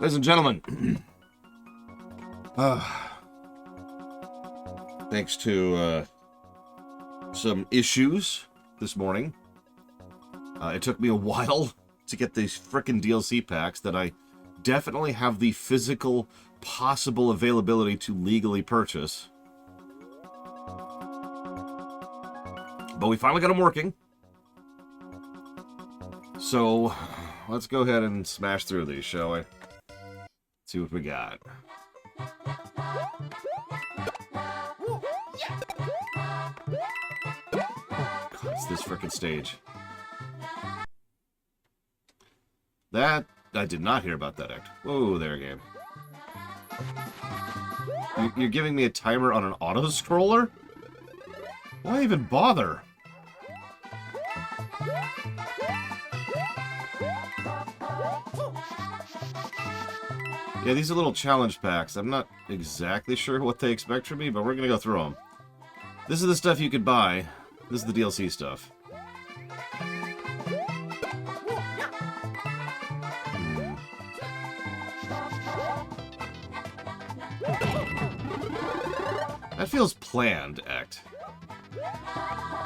Ladies and gentlemen, thanks to some issues this morning, it took me a while to get these frickin' DLC packs that I definitely have the physical possible availability to legally purchase. But we finally got them working. So, let's go ahead and smash through these, shall we? See what we got. God, it's this frickin' stage. That... I did not hear about that act. Whoa there, game. You're giving me a timer on an auto-scroller? Why even bother? Yeah, these are little challenge packs. I'm not exactly sure what they expect from me, but we're gonna go through them. This is the stuff you could buy. This is the DLC stuff. That feels planned, Act.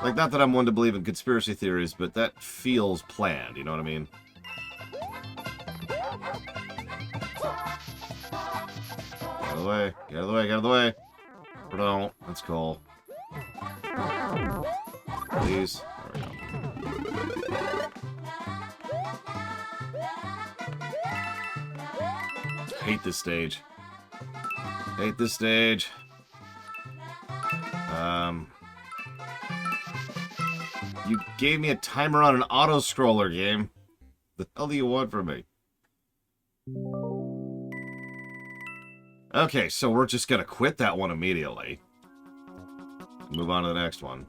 Like, not that I'm one to believe in conspiracy theories, but that feels planned, you know what I mean? Get out of the way, get out of the way, get out of the way. Or don't, that's cool. Please. There we go. Hate this stage. Hate this stage. You gave me a timer on an auto-scroller game. The hell do you want from me? Okay, so we're just gonna quit that one immediately. Move on to the next one.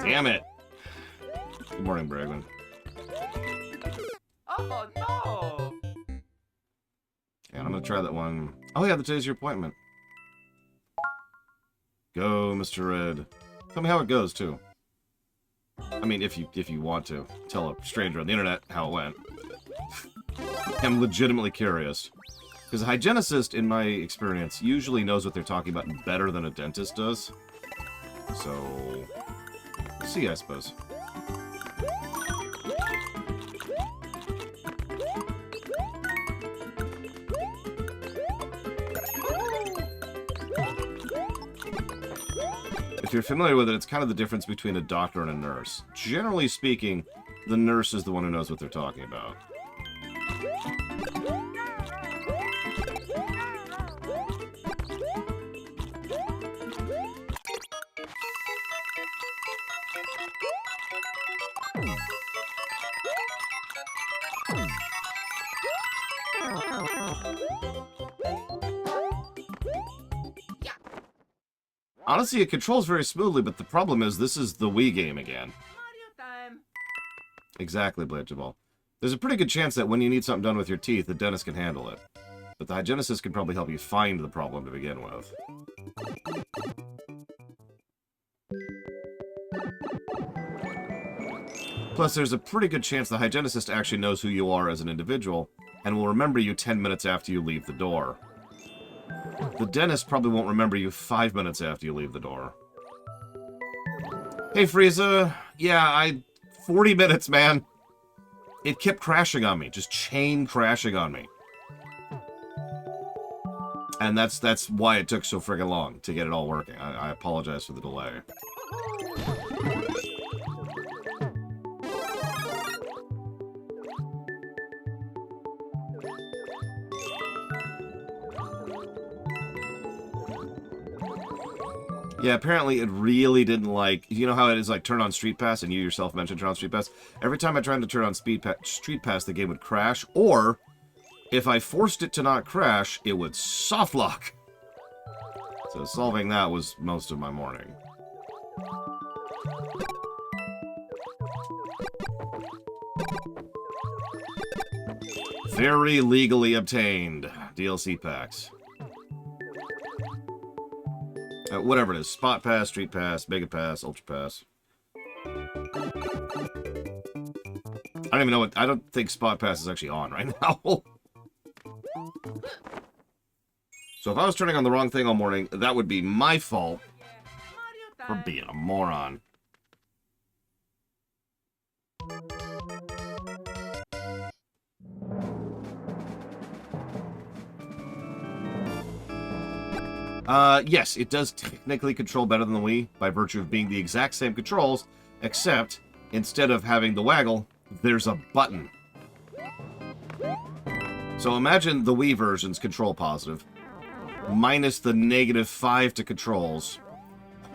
Damn it! Good morning, Bregman. Oh no! And I'm gonna try that one. Oh yeah, today's your appointment. Go, Mr. Red. Tell me how it goes too. I mean, if you want to tell a stranger on the internet how it went. I'm legitimately curious. Because a hygienicist, in my experience, usually knows what they're talking about better than a dentist does. So... see, I suppose. If you're familiar with it, it's kind of the difference between a doctor and a nurse. Generally speaking, the nurse is the one who knows what they're talking about. Honestly, it controls very smoothly, but the problem is this is the Wii game again. Mario time. Exactly, Bladeball. There's a pretty good chance that when you need something done with your teeth, the dentist can handle it. But the hygienicist can probably help you find the problem to begin with. Plus, there's a pretty good chance the hygienicist actually knows who you are as an individual, and will remember you 10 minutes after you leave the door. The dentist probably won't remember you 5 minutes after you leave the door. Hey, Frieza. Yeah, 40 minutes, man. It kept crashing on me. Just chain crashing on me. And that's why it took so friggin' long to get it all working. I apologize for the delay. Yeah, apparently it really didn't like... You know how it is like turn on Street Pass, and you yourself mentioned turn on Street Pass? Every time I tried to turn on Street Pass, the game would crash, or if I forced it to not crash, it would soft lock. So solving that was most of my morning. Very legally obtained DLC packs. Whatever it is. Spot Pass, Street Pass, Mega Pass, Ultra Pass. I don't even know what... I don't think Spot Pass is actually on right now. So if I was turning on the wrong thing all morning, that would be my fault for being a moron. Yes, it does technically control better than the Wii, by virtue of being the exact same controls, except, instead of having the waggle, there's a button. So imagine the Wii version's control positive, minus the -5 to controls.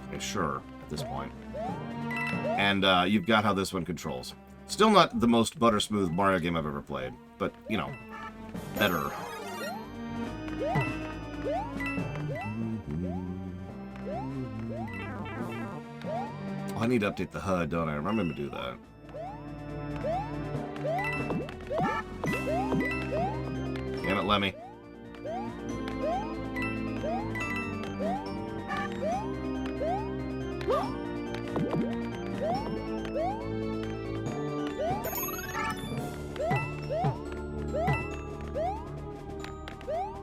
Okay, sure, at this point. And, you've got how this one controls. Still not the most butter-smooth Mario game I've ever played, but, you know, better. Oh, I need to update the HUD, don't I? Remember to do that. Damn it, Lemmy.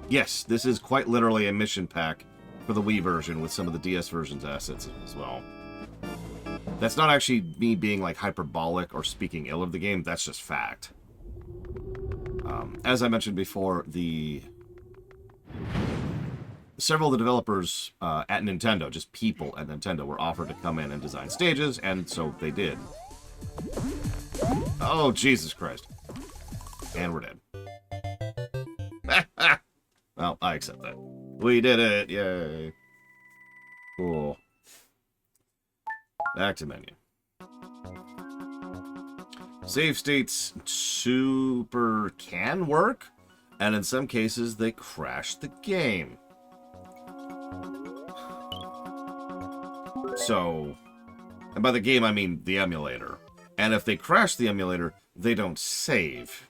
Yes, this is quite literally a mission pack for the Wii version with some of the DS version's assets as well. That's not actually me being, like, hyperbolic or speaking ill of the game. That's just fact. As I mentioned before, several of the developers at Nintendo, just people at Nintendo, were offered to come in and design stages, and so they did. Oh, Jesus Christ. And we're dead. Well, I accept that. We did it! Yay. Cool. Back to menu. Save states super can work, and in some cases they crash the game. So, and by the game I mean the emulator. And if they crash the emulator, they don't save.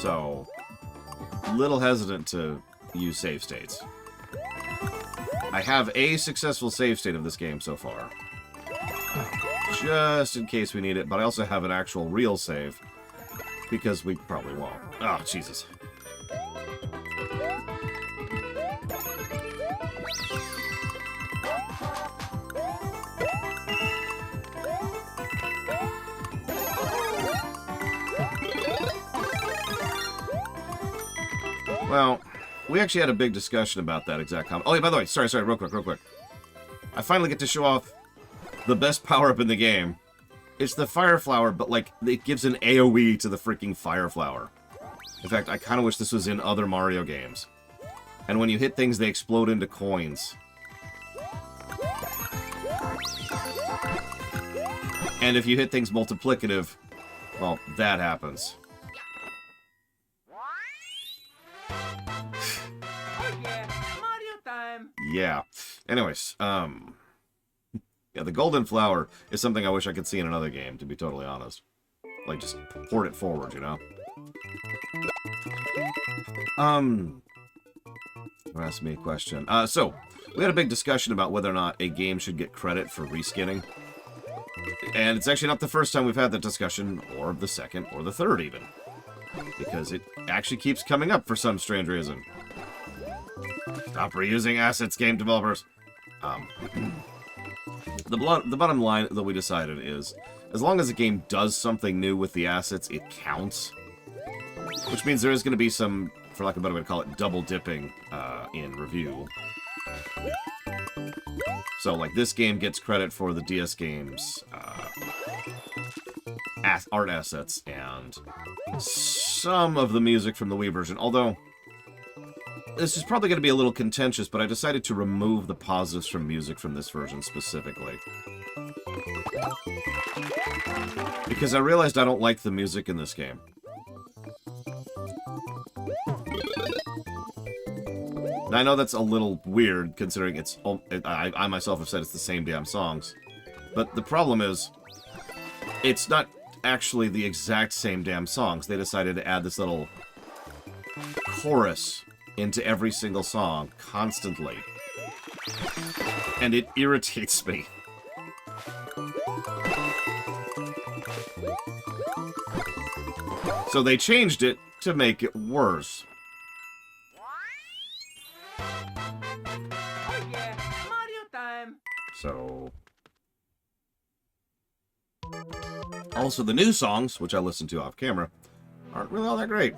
So, little hesitant to use save states. I have a successful save state of this game so far. Just in case we need it, but I also have an actual real save. Because we probably won't. Oh, Jesus. Well, we actually had a big discussion about that exact comment. Oh, yeah, by the way, sorry, real quick. I finally get to show off the best power-up in the game. It's the Fire Flower, but, like, it gives an AoE to the freaking Fire Flower. In fact, I kind of wish this was in other Mario games. And when you hit things, they explode into coins. And if you hit things multiplicative, well, that happens. Yeah. Anyways, yeah, the Golden Flower is something I wish I could see in another game, to be totally honest. Like, just port it forward, you know? Ask me a question. So, we had a big discussion about whether or not a game should get credit for reskinning. And it's actually not the first time we've had that discussion, or the second, or the third, even. Because it actually keeps coming up for some strange reason. Stop reusing assets, game developers. The bottom line that we decided is, as long as a game does something new with the assets, it counts. Which means there is going to be some, for lack of a better way to call it, double dipping in review. So, like, this game gets credit for the DS game's art assets and some of the music from the Wii version. Although, this is probably going to be a little contentious, but I decided to remove the positives from music from this version specifically. Because I realized I don't like the music in this game. And I know that's a little weird, considering it's... I myself have said it's the same damn songs. But the problem is, it's not actually the exact same damn songs. They decided to add this little chorus into every single song, constantly. And it irritates me. So they changed it to make it worse. Oh yeah, Mario time. So... Also, the new songs, which I listen to off camera, aren't really all that great.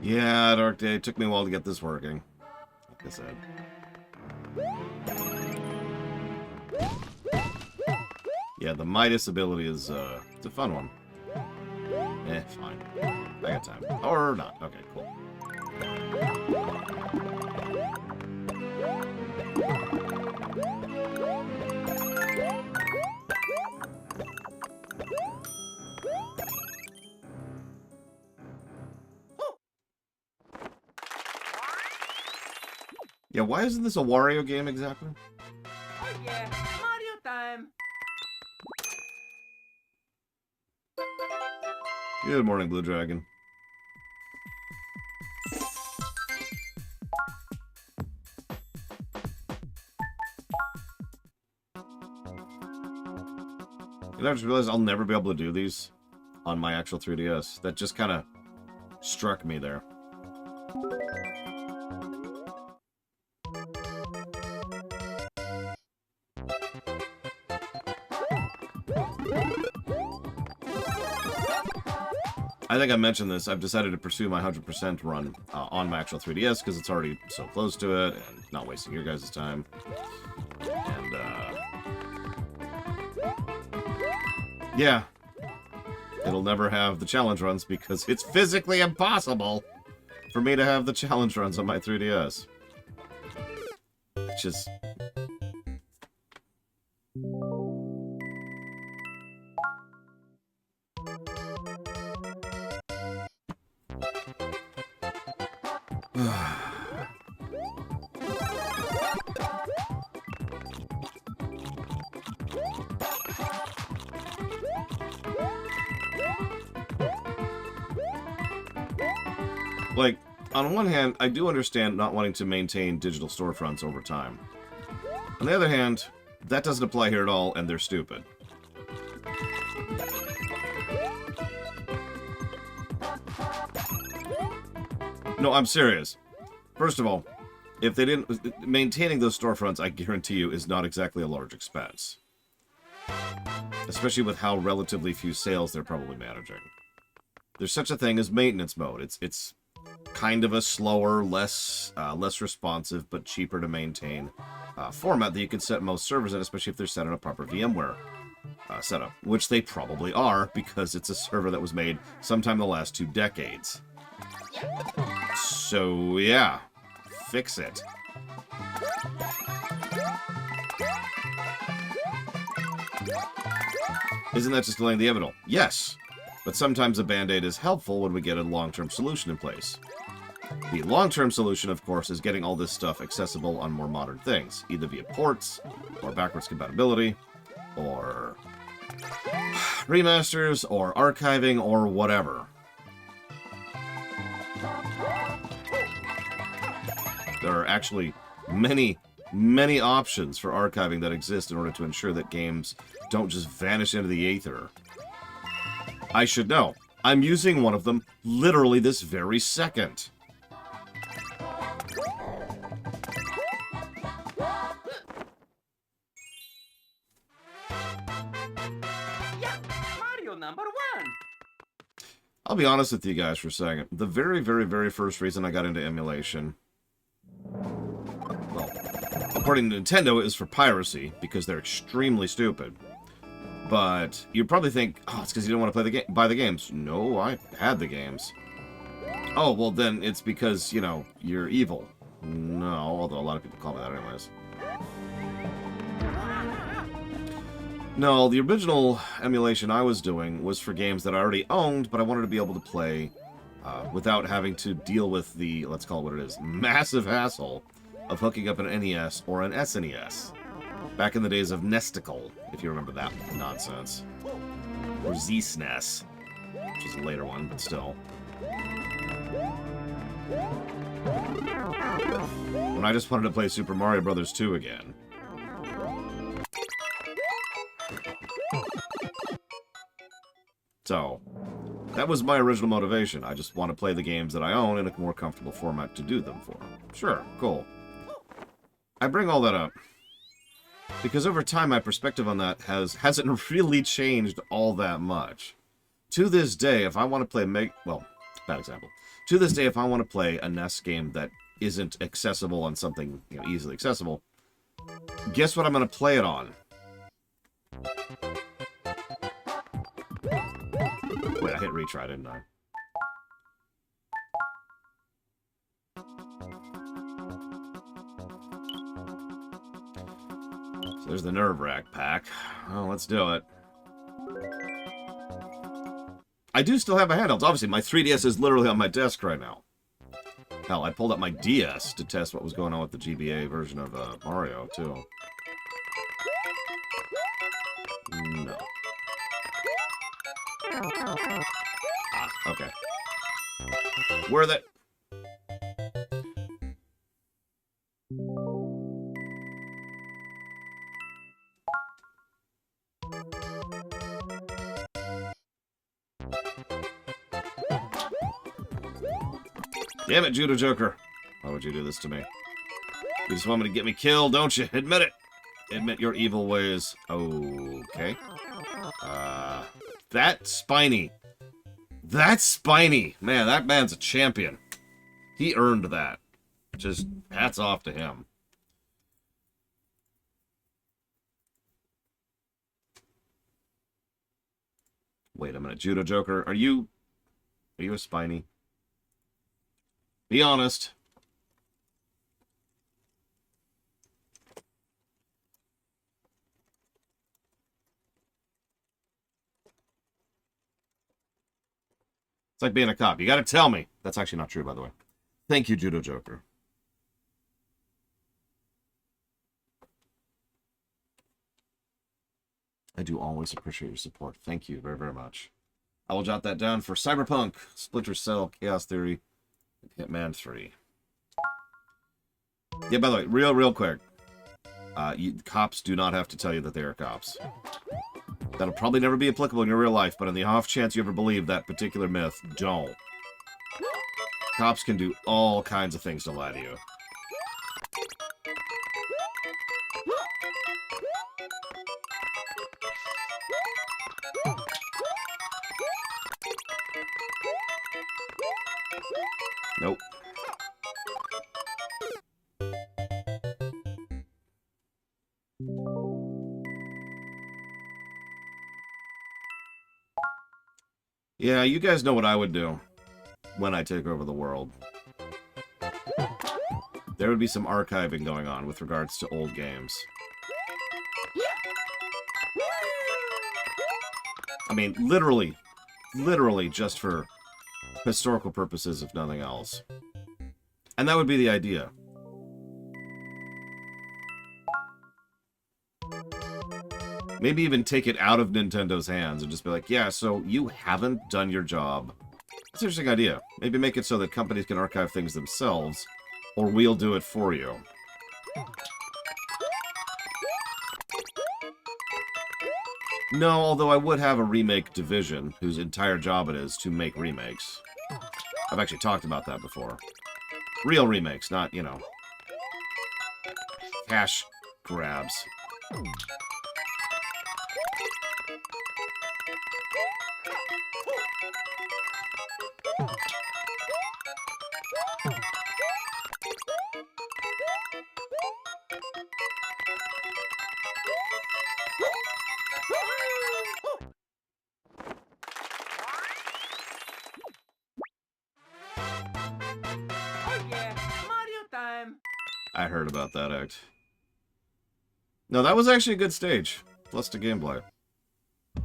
Yeah, Dark Day. It took me a while to get this working. Like I said. Yeah, the Midas ability is, it's a fun one. Fine. I got time. Or not. Okay, cool. Yeah, why isn't this a Wario game exactly? Oh yeah, Mario time. Good morning, Blue Dragon. I just realized I'll never be able to do these on my actual 3DS. That just kind of struck me there. I think I mentioned this. I've decided to pursue my 100% run on my actual 3DS because it's already so close to it and not wasting your guys' time. And, yeah. It'll never have the challenge runs because it's physically impossible for me to have the challenge runs on my 3DS. Which is... Like, on one hand, I do understand not wanting to maintain digital storefronts over time. On the other hand, that doesn't apply here at all, and they're stupid. No, I'm serious. First of all, if they didn't... Maintaining those storefronts, I guarantee you, is not exactly a large expense. Especially with how relatively few sales they're probably managing. There's such a thing as maintenance mode. It's kind of a slower, less responsive, but cheaper to maintain format that you can set most servers in, especially if they're set on a proper VMware setup, which they probably are, because it's a server that was made sometime in the last 2 decades. So, yeah. Fix it. Isn't that just delaying the inevitable? Yes. But sometimes a band-aid is helpful when we get a long-term solution in place. The long-term solution, of course, is getting all this stuff accessible on more modern things, either via ports, or backwards compatibility, or remasters, or archiving, or whatever. There are actually many, many options for archiving that exist in order to ensure that games don't just vanish into the aether. I should know. I'm using one of them literally this very second. Yeah, Mario number 1. I'll be honest with you guys for a second. The very, very, very first reason I got into emulation, well, according to Nintendo, it was for piracy, because they're extremely stupid. But you'd probably think, oh, it's because you don't want to play the buy the games. No, I had the games. Oh, well then it's because, you know, you're evil. No, although a lot of people call me that anyways. No, the original emulation I was doing was for games that I already owned, but I wanted to be able to play without having to deal with the, let's call it what it is, massive hassle of hooking up an NES or an SNES. Back in the days of Nesticle, if you remember that nonsense. Or Z-SNES, which is a later one, but still. When I just wanted to play Super Mario Bros. 2 again. So, that was my original motivation. I just want to play the games that I own in a more comfortable format to do them for. Sure, cool. I bring all that up because over time my perspective on that hasn't really changed all that much. To this day, if I want to play well, bad example. To this day, if I want to play a NES game that isn't accessible on something, you know, easily accessible, guess what I'm going to play it on? Wait, I hit retry, didn't I? So there's the Nerve-Rack pack. Well, let's do it. I do still have my handhelds. Obviously, my 3DS is literally on my desk right now. Hell, I pulled up my DS to test what was going on with the GBA version of Mario, too. No. Ah, okay. Where are they? Damn it, Judo Joker. Why would you do this to me? You just want me to get me killed, don't you? Admit it. Admit your evil ways. Okay. That's Spiny. That's Spiny. Man, that man's a champion. He earned that. Just hats off to him. Wait a minute, Judo Joker. Are you a Spiny? Be honest. It's like being a cop. You gotta tell me. That's actually not true, by the way. Thank you, Judo Joker. I do always appreciate your support. Thank you very, very much. I will jot that down for Cyberpunk, Splinter Cell, Chaos Theory, and Hitman 3. Yeah, by the way, real quick. Cops do not have to tell you that they are cops. That'll probably never be applicable in your real life, but in the off chance you ever believe that particular myth, don't. Cops can do all kinds of things to lie to you. Nope. Yeah, you guys know what I would do when I take over the world. There would be some archiving going on with regards to old games. I mean, literally just for historical purposes, if nothing else. And that would be the idea. Maybe even take it out of Nintendo's hands and just be like, yeah, so you haven't done your job. That's an interesting idea. Maybe make it so that companies can archive things themselves, or we'll do it for you. No, although I would have a remake division whose entire job it is to make remakes. I've actually talked about that before. Real remakes, not, you know, cash grabs. Oh yeah, Mario time. I heard about that act. No, that was actually a good stage. Plus the gameplay. I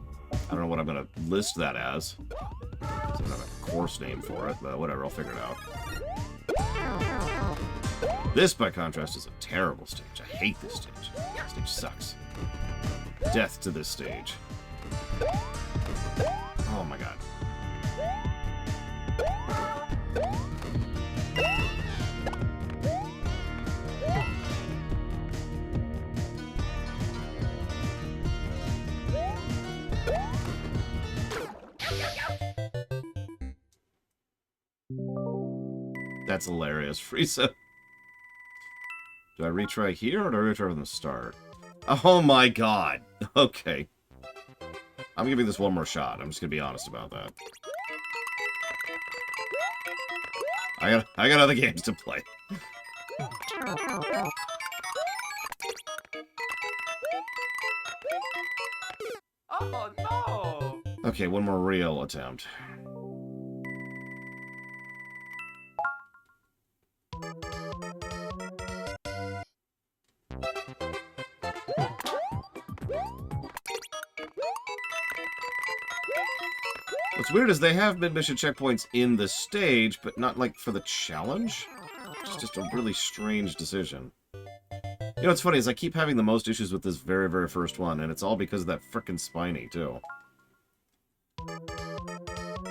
don't know what I'm going to list that as. I don't have a course name for it, but whatever, I'll figure it out. This, by contrast, is a terrible stage. I hate this stage. This stage sucks. Death to this stage. Oh my god. That's hilarious. Frieza. Do I retry here or do I retry from the start? Oh my god. Okay. I'm giving this one more shot. I'm just gonna be honest about that. I got other games to play. Oh no. Okay, one more real attempt. What's weird is they have mid-mission checkpoints in the stage, but not, like, for the challenge? It's just a really strange decision. You know what's funny is I keep having the most issues with this very, very first one, and it's all because of that frickin' Spiny, too.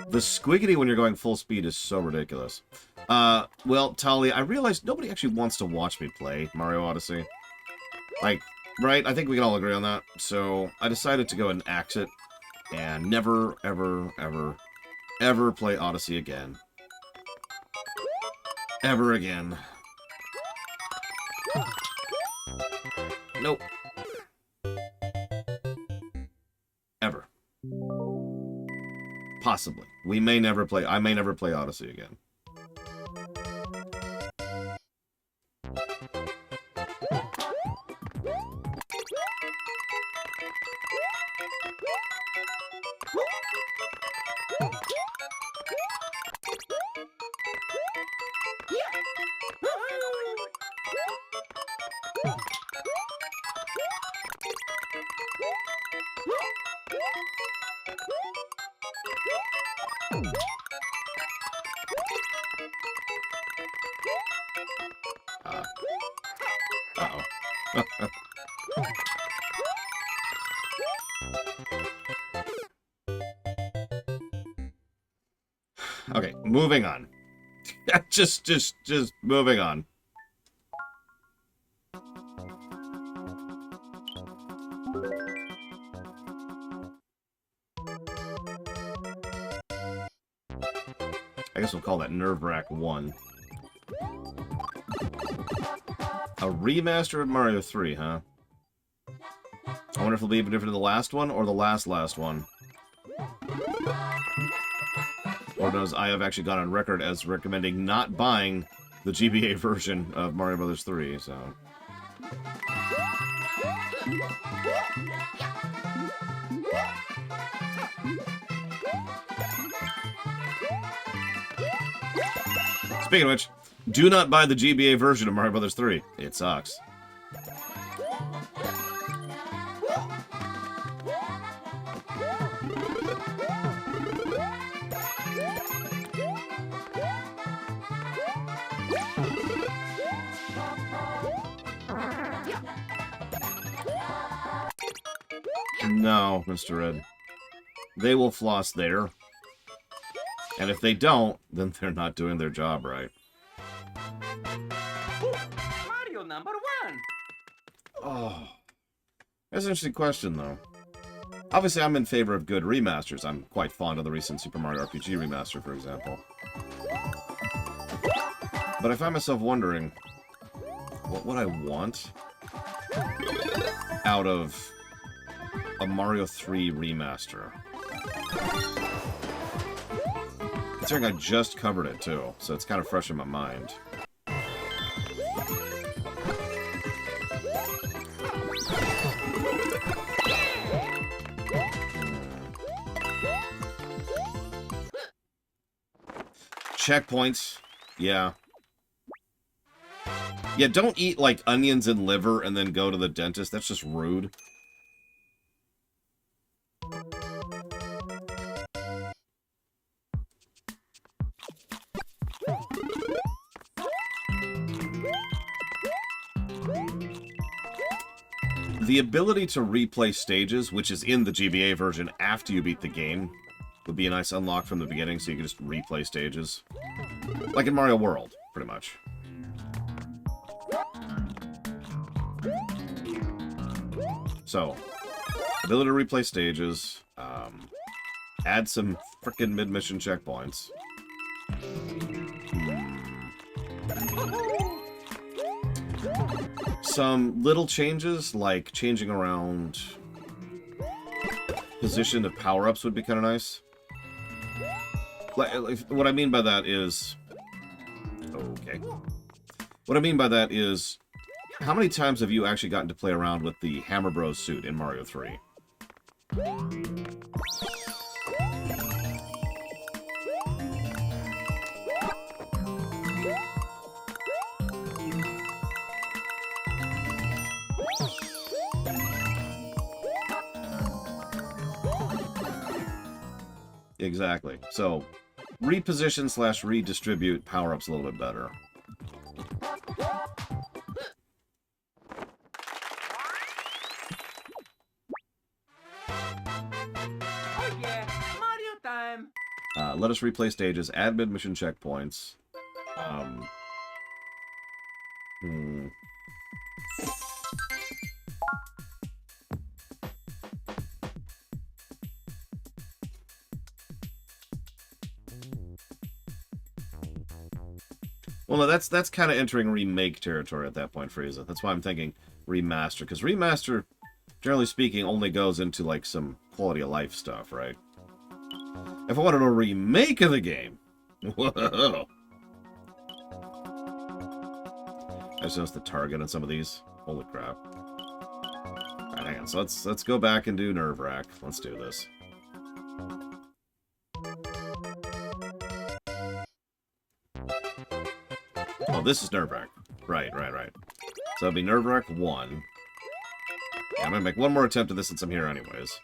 The squiggity when you're going full speed is so ridiculous. Well, Tali, I realized nobody actually wants to watch me play Mario Odyssey. Like, right? I think we can all agree on that. So, I decided to go and axe it, and never, ever, ever, ever play Odyssey again. Ever again. Nope. Ever. Possibly. I may never play Odyssey again. Uh-oh. Okay, moving on. just moving on. I guess we'll call that Nerve-Wrack 1. A remaster of Mario 3, huh? I wonder if it'll be even different than the last one, or the last one. Lord knows I have actually gone on record as recommending not buying the GBA version of Mario Bros. 3, so... Speaking of which, do not buy the GBA version of Mario Bros. 3. It sucks. No, Mr. Ed. They will floss there. And if they don't, then they're not doing their job right. Mario number 1. Oh. That's an interesting question, though. Obviously, I'm in favor of good remasters. I'm quite fond of the recent Super Mario RPG remaster, for example. But I find myself wondering, what would I want out of a Mario 3 remaster? Considering I just covered it, too, so it's kind of fresh in my mind. Checkpoints. Yeah. Yeah, don't eat, like, onions and liver and then go to the dentist. That's just rude. The ability to replay stages, which is in the GBA version after you beat the game, would be a nice unlock from the beginning, so you can just replay stages. Like in Mario World, pretty much. So, ability to replay stages, add some frickin' mid-mission checkpoints. Some little changes, like changing around position of power-ups would be kind of nice. Like, what I mean by that is... Okay. What I mean by that is, how many times have you actually gotten to play around with the Hammer Bros suit in Mario 3? Exactly. So, reposition / redistribute power-ups a little bit better. Oh yeah, Mario time. Let us replay stages, add mid-mission checkpoints. Well, no, that's kind of entering remake territory at that point, Frieza. That's why I'm thinking remaster, because remaster, generally speaking, only goes into like some quality of life stuff, right? If I wanted a remake of the game, whoa! I just noticed the target on some of these. Holy crap! All right, hang on. So let's go back and do Nerve-Wrack. Let's do this. Oh, this is Nerve-Wrack. Right. So it'll be Nerve-Wrack 1. Yeah, I'm gonna make one more attempt at this since I'm here anyways.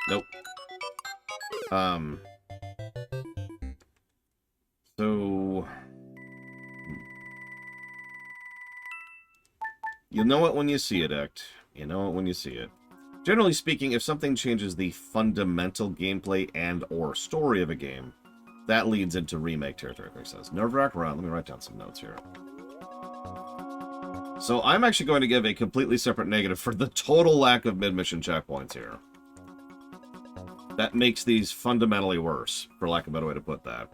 Nope. So... You'll know it when you see it, Ect. You know it when you see it. Generally speaking, if something changes the fundamental gameplay and or story of a game, that leads into remake territory, like it says. Nerve-Wrack Run. Let me write down some notes here. So I'm actually going to give a completely separate negative for the total lack of mid-mission checkpoints here. That makes these fundamentally worse, for lack of a better way to put that.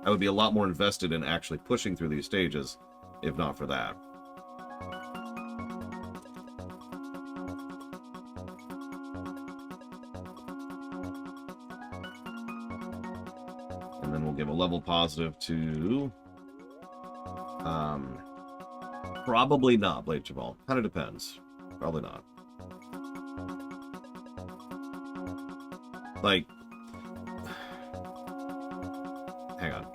I would be a lot more invested in actually pushing through these stages, if not for that. And then we'll give a level positive to... probably not Blade Jabal. Kind of depends. Probably not. Like... Hang on.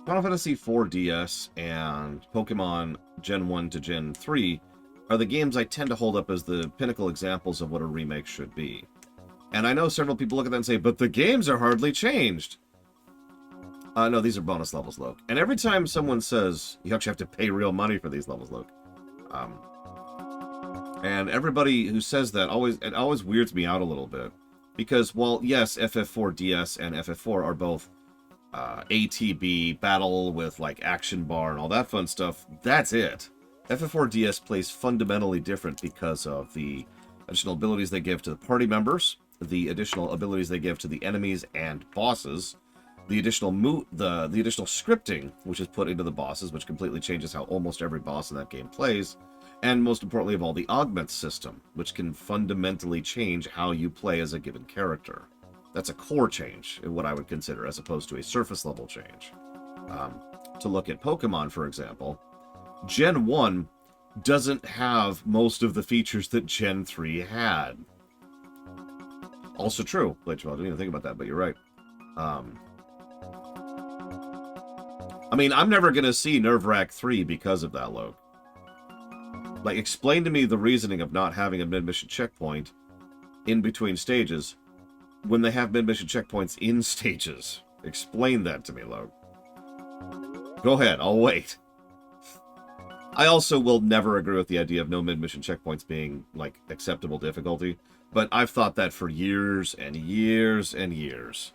Final Fantasy IV DS and Pokemon Gen 1 to Gen 3 are the games I tend to hold up as the pinnacle examples of what a remake should be. And I know several people look at that and say, but the games are hardly changed. No, these are bonus levels, Luke. And every time someone says, you actually have to pay real money for these levels, Luke. And everybody who says that, it always weirds me out a little bit. Because, while, yes, FF4DS and FF4 are both ATB, battle with, like, action bar and all that fun stuff, that's it. FF4DS plays fundamentally different because of the additional abilities they give to the party members, the additional abilities they give to the enemies and bosses, the additional the additional scripting which is put into the bosses, which completely changes how almost every boss in that game plays, and most importantly of all, the augment system, which can fundamentally change how you play as a given character. That's a core change, in what I would consider, as opposed to a surface level change. To look at Pokemon, for example, Gen 1 doesn't have most of the features that Gen 3 had. Also true. I didn't even think about that, but you're right. I mean, I'm never going to see Nerve-Wrack 3 because of that, Loke. Like, explain to me the reasoning of not having a mid-mission checkpoint in between stages when they have mid-mission checkpoints in stages. Explain that to me, Loke. Go ahead, I'll wait. I also will never agree with the idea of no mid-mission checkpoints being, like, acceptable difficulty, but I've thought that for years and years and years.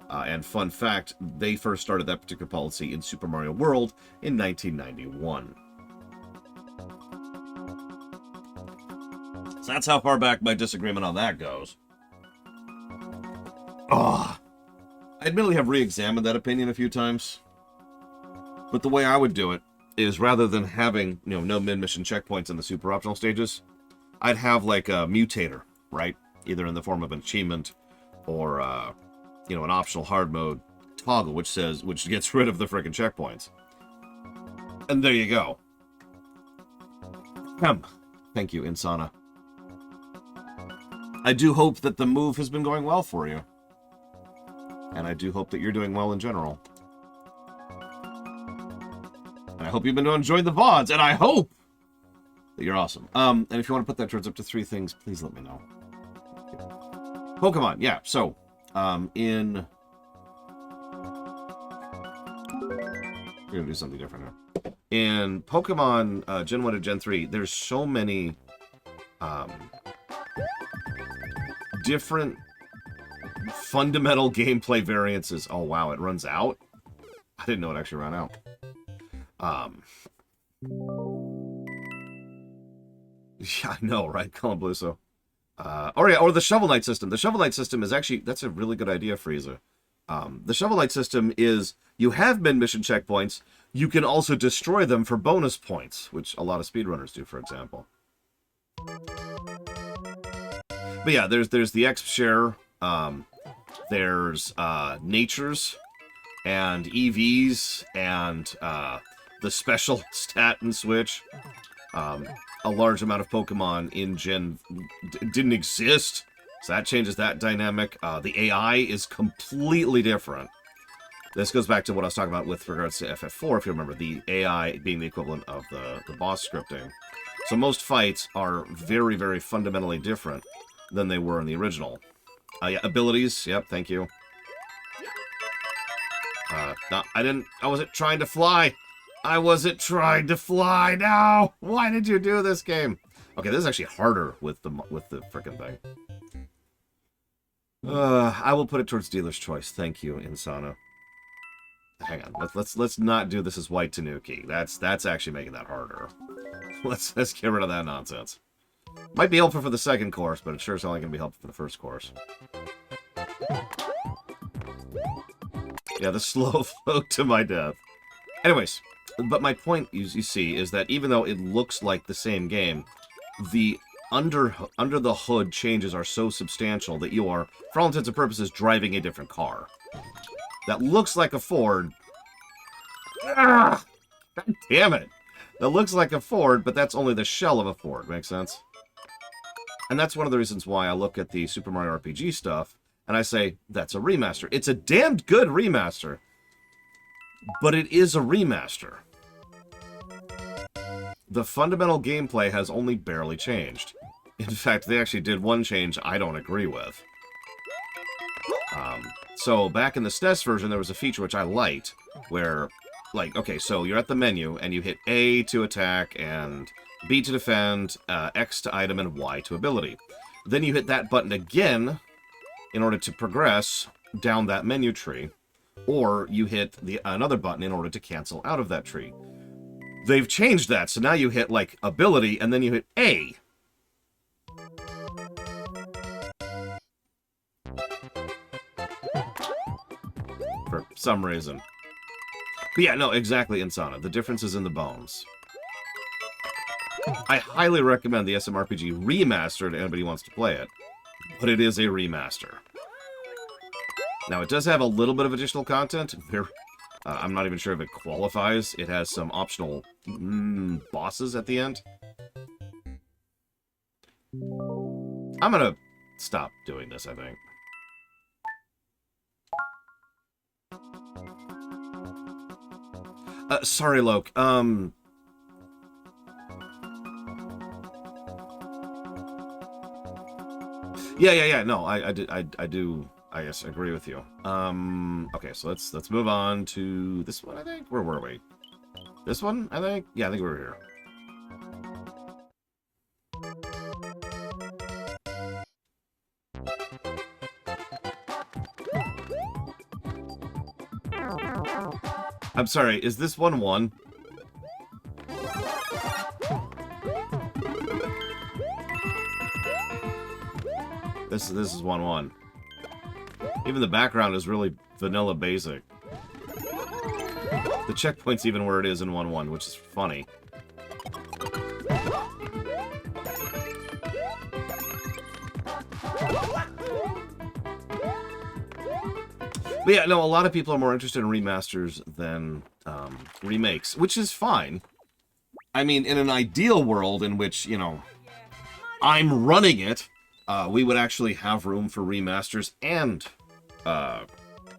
And fun fact, they first started that particular policy in Super Mario World in 1991. So that's how far back my disagreement on that goes. I admittedly have re-examined that opinion a few times. But the way I would do it is, rather than having, no mid-mission checkpoints in the super optional stages, I'd have like a mutator, right? Either in the form of an achievement or, an optional hard mode toggle, which gets rid of the frickin' checkpoints. And there you go. Thank you, Insana. I do hope that the move has been going well for you. And I do hope that you're doing well in general. And I hope you've been enjoying the VODs, and I hope that you're awesome. And if you want to put that towards up to 3 things, please let me know. Pokemon, yeah, so, we're gonna do something different now. In Pokemon Gen 1 to Gen 3, there's so many different fundamental gameplay variances. Oh wow, it runs out? I didn't know it actually ran out. Yeah, I know, right? Colin Bluso. Or the Shovel Knight system. The Shovel Knight system is actually, that's a really good idea, Frieza. The Shovel Knight system is, you have mid-mission checkpoints, you can also destroy them for bonus points, which a lot of speedrunners do, for example. But yeah, there's the X-Share, there's Natures, and EVs, and the special stat and switch. A large amount of Pokemon in Gen didn't exist, so that changes that dynamic. The AI is completely different. This goes back to what I was talking about with regards to FF4, if you remember, the AI being the equivalent of the boss scripting. So most fights are very, very fundamentally different than they were in the original. Yeah, abilities, yep, thank you. No, I wasn't trying to fly! I wasn't trying to fly! No! Why did you do this game? Okay, this is actually harder with the frickin' thing. I will put it towards dealer's choice. Thank you, Insana. Hang on, let's not do this as White Tanuki. That's actually making that harder. Let's get rid of that nonsense. Might be helpful for the second course, but it sure is only going to be helpful for the first course. Yeah, the slow float to my death. Anyways, but my point, you see, is that even though it looks like the same game, the under the hood changes are so substantial that you are, for all intents and purposes, driving a different car. That looks like a Ford. Ah, God damn it. That looks like a Ford, but that's only the shell of a Ford. Makes sense? And that's one of the reasons why I look at the Super Mario RPG stuff, and I say, that's a remaster. It's a damned good remaster. but it is a remaster. The fundamental gameplay has only barely changed. In fact, they actually did one change I don't agree with. So back in the SNES version, there was a feature which I liked, where, like, okay, so you're at the menu, and you hit A to attack, and B to defend, X to item, and Y to ability. Then you hit that button again in order to progress down that menu tree, or you hit another button in order to cancel out of that tree. They've changed that, so now you hit, like, ability, and then you hit A. For some reason. But yeah, no, exactly, Insana. The difference is in the bones. I highly recommend the SMRPG Remastered to anybody who wants to play it, but it is a remaster. Now, it does have a little bit of additional content. I'm not even sure if it qualifies. It has some optional bosses at the end. I'm gonna stop doing this, I think. Sorry, Loke. Yeah. No, I do. I guess agree with you. Okay, so let's move on to this one. I think. Where were we? This one, I think. Yeah, I think we were here. I'm sorry, is this 1-1? This is 1-1. Even the background is really vanilla basic. The checkpoint's even where it is in 1-1, which is funny. But yeah, no, a lot of people are more interested in remasters than remakes, which is fine. I mean, in an ideal world in which, you know, I'm running it, we would actually have room for remasters and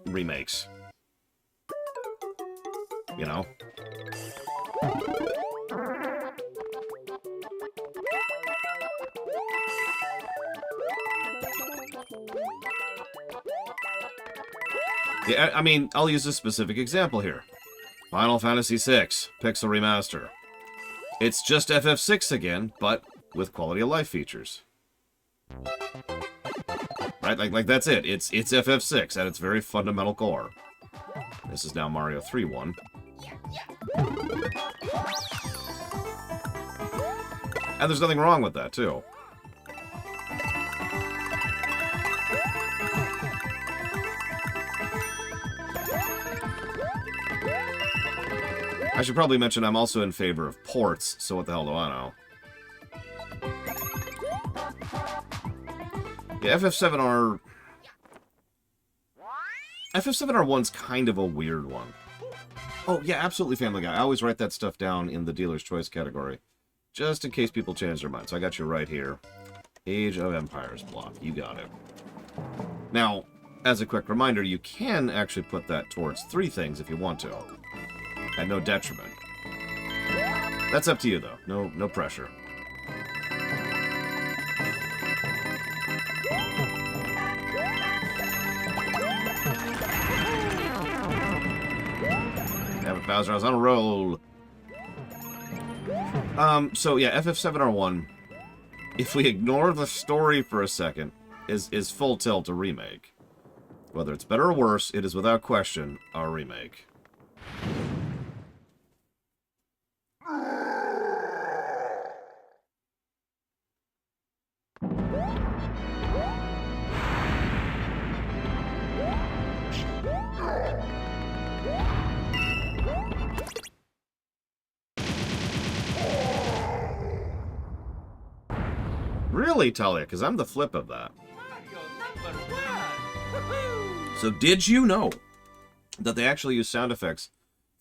remakes. You know? Yeah, I mean, I'll use a specific example here. Final Fantasy VI, Pixel Remaster. It's just FF6 again, but with quality of life features. Right? Like that's it. It's FF6 at its very fundamental core. This is now Mario 3-1. And there's nothing wrong with that, too. I should probably mention I'm also in favor of ports, so what the hell do I know? Yeah, FF7R... FF7R1's kind of a weird one. Oh, yeah, absolutely Family Guy. I always write that stuff down in the Dealer's Choice category, just in case people change their mind. So I got you right here. Age of Empires block. You got it. Now, as a quick reminder, you can actually put that towards 3 things if you want to. At no detriment. That's up to you, though. No pressure. Damn it, Bowser, I was on a roll. So yeah, FF7R1, if we ignore the story for a second, is full tilt a remake. Whether it's better or worse, it is without question a remake. Really, Talia? Because I'm the flip of that. Mario #1. So did you know that they actually use sound effects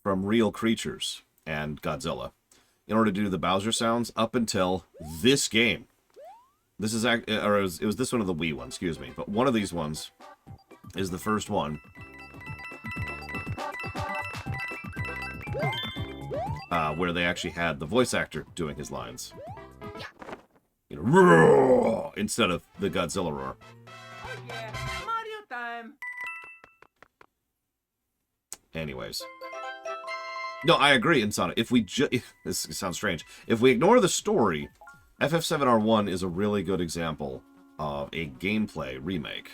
from real creatures and Godzilla in order to do the Bowser sounds up until this game? This is it was this one of the Wii one, excuse me. But one of these ones is the first one. where they actually had the voice actor doing his lines. You know, roar, instead of the Godzilla roar. Oh yeah, Mario time. Anyways. No, I agree, Insana. If we this sounds strange. If we ignore the story, FF7R1 is a really good example of a gameplay remake.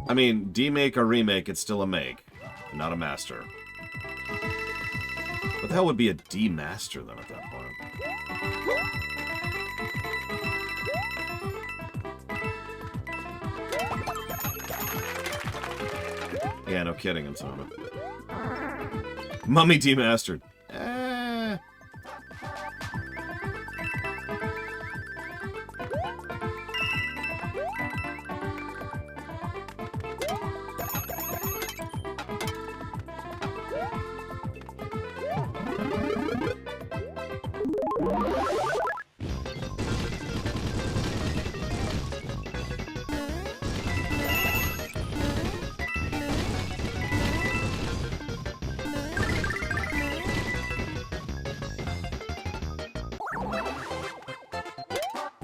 I mean, demake or remake, it's still a make, and not a master. What the hell would be a demaster, then, at that point? Yeah, no kidding, Insana. Mummy demastered.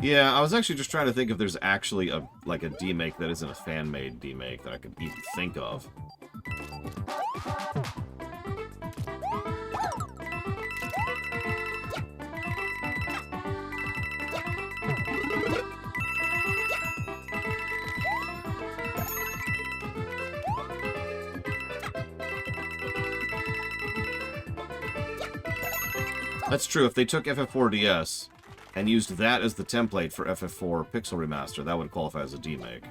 Yeah, I was actually just trying to think if there's actually a demake that isn't a fan-made demake that I could even think of. That's true. If they took FF4DS and used that as the template for FF4 Pixel Remaster, that would qualify as a demake.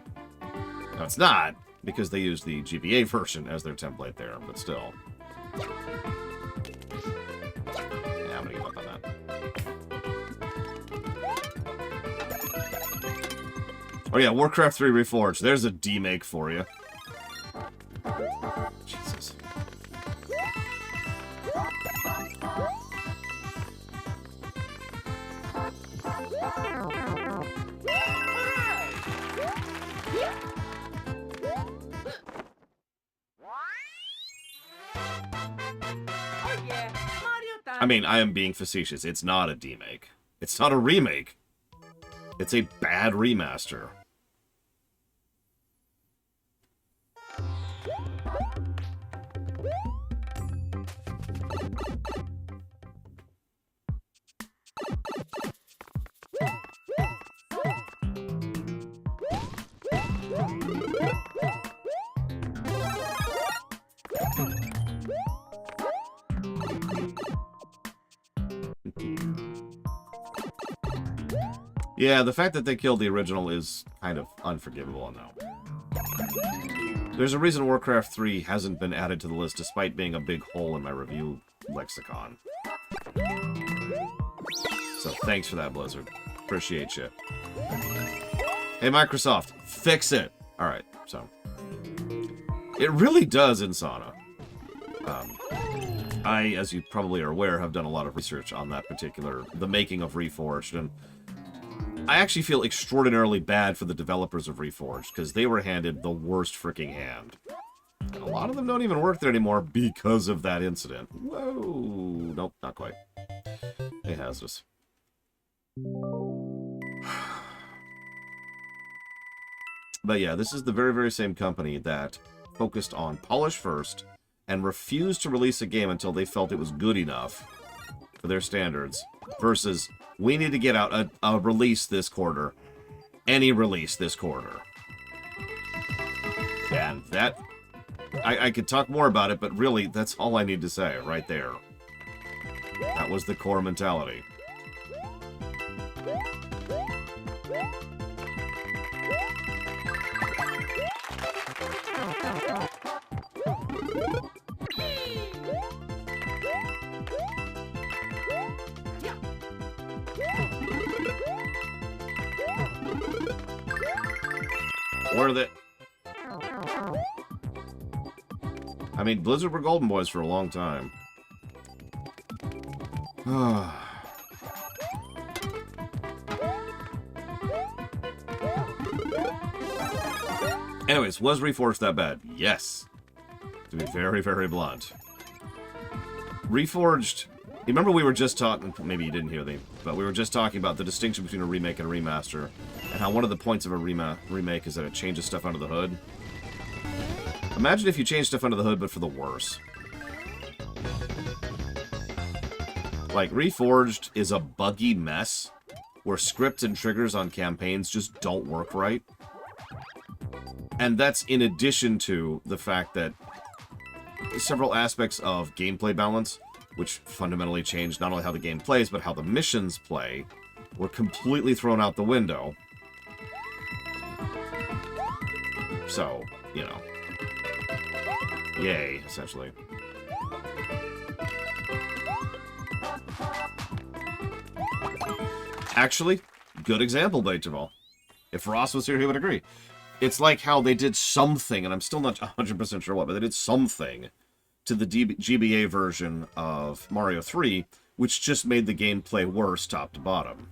Now, it's not, because they used the GBA version as their template there, but still. Yeah, I'm gonna give up on that. Oh yeah, Warcraft 3 Reforged. There's a demake for you. Jesus. I mean, I am being facetious. It's not a demake. It's not a remake. It's a bad remaster. Yeah, the fact that they killed the original is kind of unforgivable now. There's a reason Warcraft 3 hasn't been added to the list despite being a big hole in my review lexicon. So thanks for that, Blizzard. Appreciate you. Hey, Microsoft, fix it! Alright, so. It really does, Insana. I, as you probably are aware, have done a lot of research on that particular, the making of Reforged, and I actually feel extraordinarily bad for the developers of Reforged, because they were handed the worst freaking hand. And a lot of them don't even work there anymore because of that incident. Whoa! Nope, not quite. Hey, Hazardous. But yeah, this is the very, very same company that focused on polish first and refused to release a game until they felt it was good enough for their standards, versus we need to get out a release this quarter. Any release this quarter. And that... I could talk more about it, but really, that's all I need to say right there. That was the core mentality. worth it. I mean, Blizzard were Golden Boys for a long time. Anyways, was Reforged that bad? Yes. To be very, very blunt. Reforged... You remember we were just talking... Maybe you didn't hear me, but we were just talking about the distinction between a remake and a remaster, and how one of the points of a remake is that it changes stuff under the hood. Imagine if you changed stuff under the hood, but for the worse. Like, Reforged is a buggy mess, where scripts and triggers on campaigns just don't work right. And that's in addition to the fact that several aspects of gameplay balance, which fundamentally changed not only how the game plays, but how the missions play, were completely thrown out the window. So, you know. Yay, essentially. Actually, good example, Bajabal. If Ross was here, he would agree. It's like how they did something, and I'm still not 100% sure what, but they did something to the GBA version of Mario 3, which just made the gameplay worse top to bottom.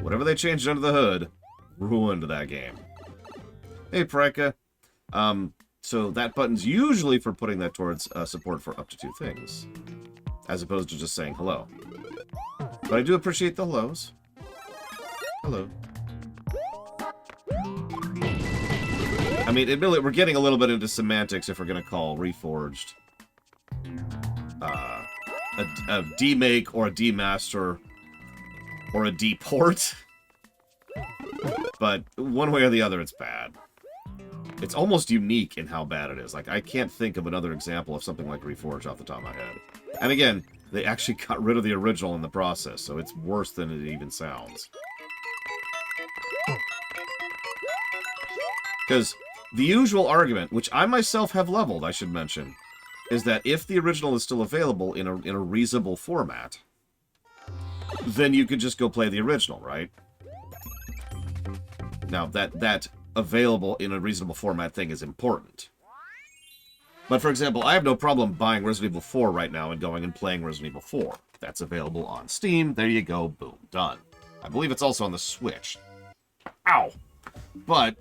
Whatever they changed under the hood ruined that game. Hey, Preka. So that button's usually for putting that towards support for up to 2 things, as opposed to just saying hello. But I do appreciate the hellos. Hello. I mean, admittedly, we're getting a little bit into semantics if we're going to call Reforged a demake or a demaster or a deport. But one way or the other, it's bad. It's almost unique in how bad it is. Like, I can't think of another example of something like Reforged off the top of my head. And again, they actually got rid of the original in the process, so it's worse than it even sounds. Because the usual argument, which I myself have leveled, I should mention, is that if the original is still available in a reasonable format, then you could just go play the original, right? Now, that available in a reasonable format thing is important. But, for example, I have no problem buying Resident Evil 4 right now and going and playing Resident Evil 4. That's available on Steam. There you go. Boom. Done. I believe it's also on the Switch. Ow! But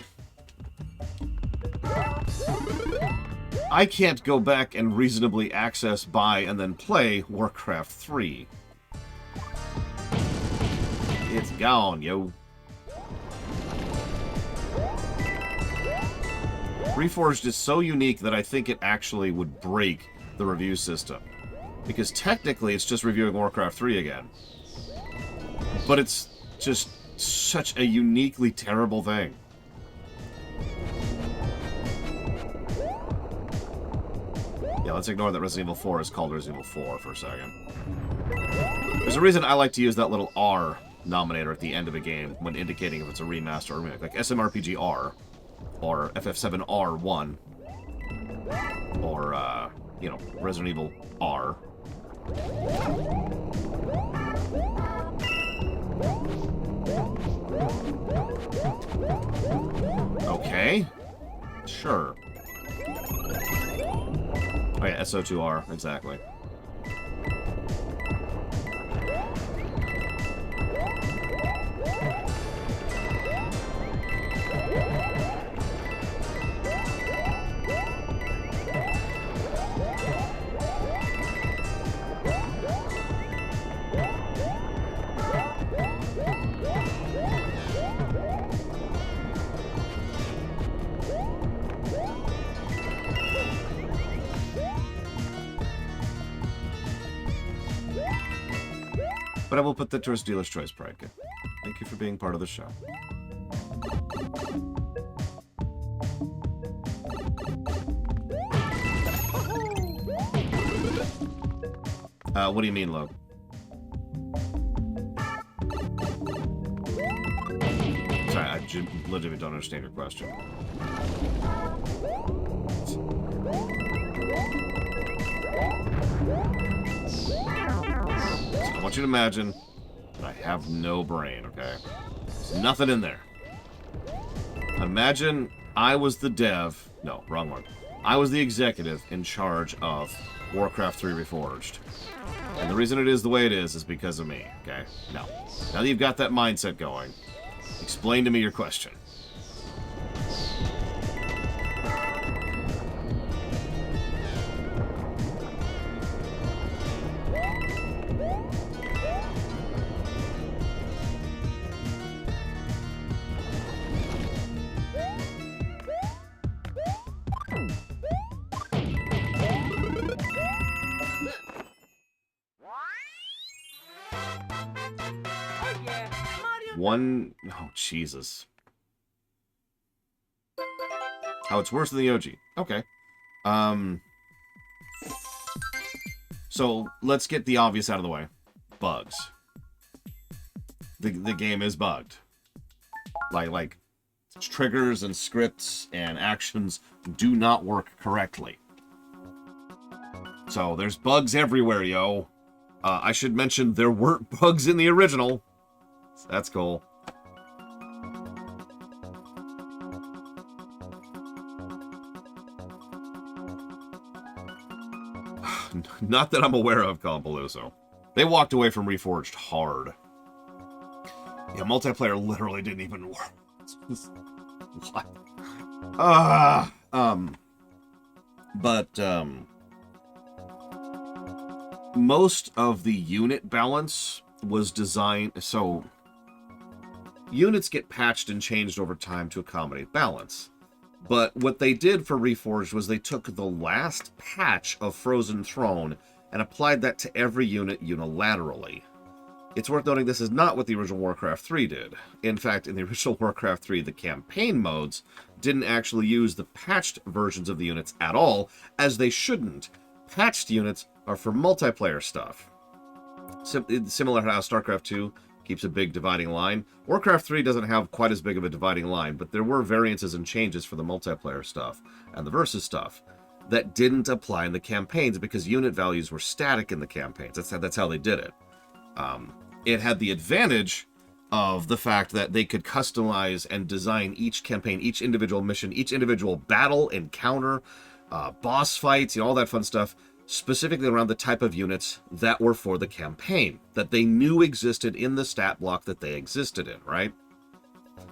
I can't go back and reasonably access, buy, and then play Warcraft 3. It's gone, yo. Reforged is so unique that I think it actually would break the review system. Because technically it's just reviewing Warcraft 3 again. But it's just such a uniquely terrible thing. Yeah, let's ignore that Resident Evil 4 is called Resident Evil 4 for a second. There's a reason I like to use that little R nominator at the end of a game when indicating if it's a remaster or remake. Like SMRPG R, or FF7R1, or, you know, Resident Evil R. Okay. Sure. Oh yeah, SO2R, exactly. But I will put that towards Dealer's Choice, Prideka. Thank you for being part of the show. What do you mean, Logue? Sorry, I legitimately don't understand your question. I want you to imagine that I have no brain, okay? There's nothing in there. Imagine I was the dev. No, wrong one. I was the executive in charge of Warcraft 3 Reforged. And the reason it is the way it is because of me, okay? Now that you've got that mindset going, explain to me your question. Oh yeah, Mario. One... Oh, Jesus. Oh, it's worse than the OG. Okay. So, let's get the obvious out of the way. Bugs. The game is bugged. Like, triggers and scripts and actions do not work correctly. So, there's bugs everywhere, yo. I should mention there weren't bugs in the original. That's cool. Not that I'm aware of, Compalooso. They walked away from Reforged hard. Yeah, multiplayer literally didn't even work. What? Most of the unit balance was designed... So, units get patched and changed over time to accommodate balance. But what they did for Reforged was they took the last patch of Frozen Throne and applied that to every unit unilaterally. It's worth noting this is not what the original Warcraft 3 did. In fact, in the original Warcraft 3, the campaign modes didn't actually use the patched versions of the units at all, as they shouldn't. Patched units are for multiplayer stuff. Similar to how StarCraft 2 keeps a big dividing line. Warcraft 3 doesn't have quite as big of a dividing line, but there were variances and changes for the multiplayer stuff and the versus stuff that didn't apply in the campaigns because unit values were static in the campaigns. That's how they did it. It had the advantage of the fact that they could customize and design each campaign, each individual mission, each individual battle, encounter, boss fights, all that fun stuff, specifically around the type of units that were for the campaign, that they knew existed in the stat block that they existed in, right?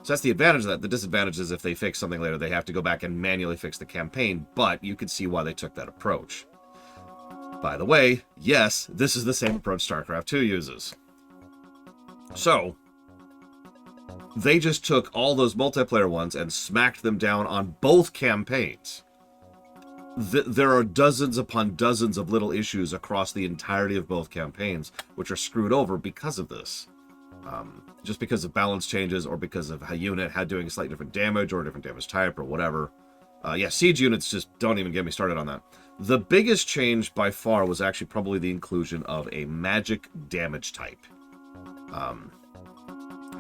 So that's the advantage of that. The disadvantage is if they fix something later, they have to go back and manually fix the campaign, but you could see why they took that approach. By the way, yes, this is the same approach StarCraft 2 uses. So, they just took all those multiplayer ones and smacked them down on both campaigns. There are dozens upon dozens of little issues across the entirety of both campaigns, which are screwed over because of this. Just because of balance changes, or because of a unit had doing a slightly different damage, or a different damage type, or whatever. Yeah, siege units, just don't even get me started on that. The biggest change by far was actually probably the inclusion of a magic damage type.